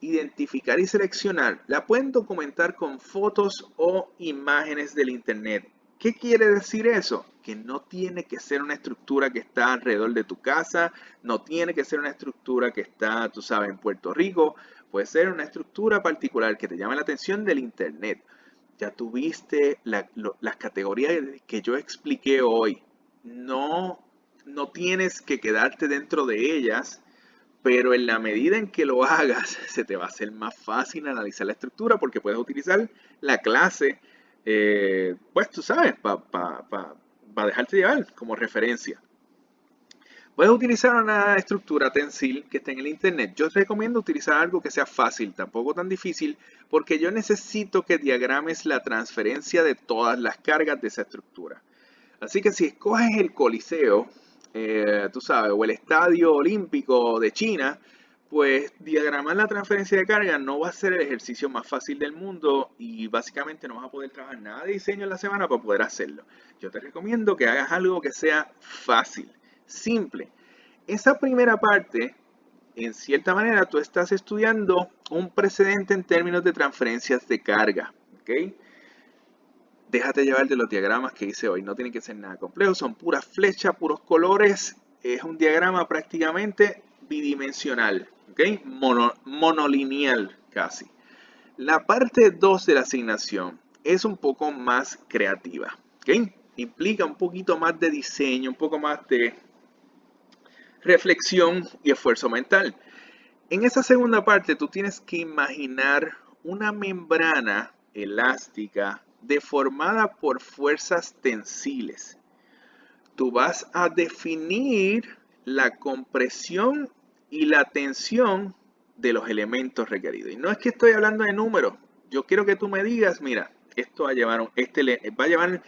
Identificar y seleccionar. La pueden documentar con fotos o imágenes del internet. ¿Qué quiere decir eso? Que no tiene que ser una estructura que está alrededor de tu casa, no tiene que ser una estructura que está, tú sabes, en Puerto Rico. Puede ser una estructura particular que te llame la atención del internet. Ya tuviste las categorías que yo expliqué hoy. No tienes que quedarte dentro de ellas, pero en la medida en que lo hagas, se te va a hacer más fácil analizar la estructura porque puedes utilizar la clase, pues tú sabes, para dejarte llevar como referencia. Puedes utilizar una estructura tensil que esté en el internet. Yo te recomiendo utilizar algo que sea fácil, tampoco tan difícil, porque yo necesito que diagrames la transferencia de todas las cargas de esa estructura. Así que si escoges el Coliseo, tú sabes, o el Estadio Olímpico de China, pues diagramar la transferencia de carga no va a ser el ejercicio más fácil del mundo y básicamente no vas a poder trabajar nada de diseño en la semana para poder hacerlo. Yo te recomiendo que hagas algo que sea fácil, simple. Esa primera parte, en cierta manera, tú estás estudiando un precedente en términos de transferencias de carga, ¿ok? Déjate llevar de los diagramas que hice hoy. No tienen que ser nada complejo. Son puras flechas, puros colores. Es un diagrama prácticamente bidimensional. ¿Ok? Monolineal casi. La parte 2 de la asignación es un poco más creativa. ¿Ok? Implica un poquito más de diseño, un poco más de reflexión y esfuerzo mental. En esa segunda parte tú tienes que imaginar una membrana elástica deformada por fuerzas tensiles. Tú vas a definir la compresión y la tensión de los elementos requeridos. Y no es que estoy hablando de números. Yo quiero que tú me digas, mira, esto va a llevar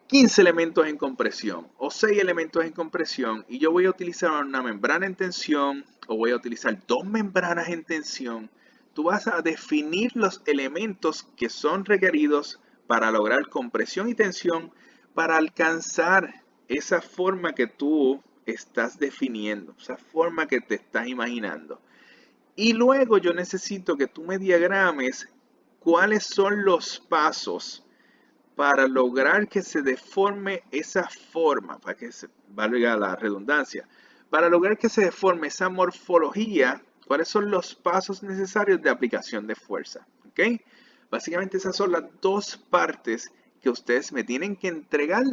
15 elementos en compresión o 6 elementos en compresión y yo voy a utilizar una membrana en tensión o voy a utilizar 2 membranas en tensión. Tú vas a definir los elementos que son requeridos para lograr compresión y tensión para alcanzar esa forma que tú estás definiendo, esa forma que te estás imaginando. Y luego yo necesito que tú me diagrames cuáles son los pasos para lograr que se deforme esa forma, para que se valga la redundancia, para lograr que se deforme esa morfología, cuáles son los pasos necesarios de aplicación de fuerza. ¿Ok? Básicamente esas son las dos partes que ustedes me tienen que entregar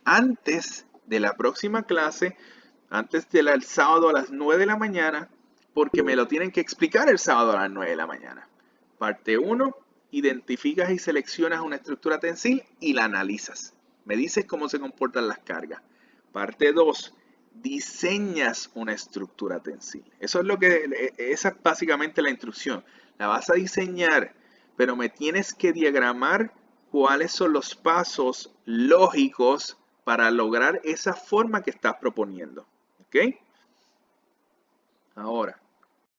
antes de la próxima clase, antes del sábado a las 9 de la mañana, porque me lo tienen que explicar el sábado a las 9 de la mañana. Parte 1. Identificas y seleccionas una estructura tensil y la analizas. Me dices cómo se comportan las cargas. Parte 2. Diseñas una estructura tensil. Esa es básicamente la instrucción. La vas a diseñar, pero me tienes que diagramar cuáles son los pasos lógicos para lograr esa forma que estás proponiendo. ¿Ok? Ahora,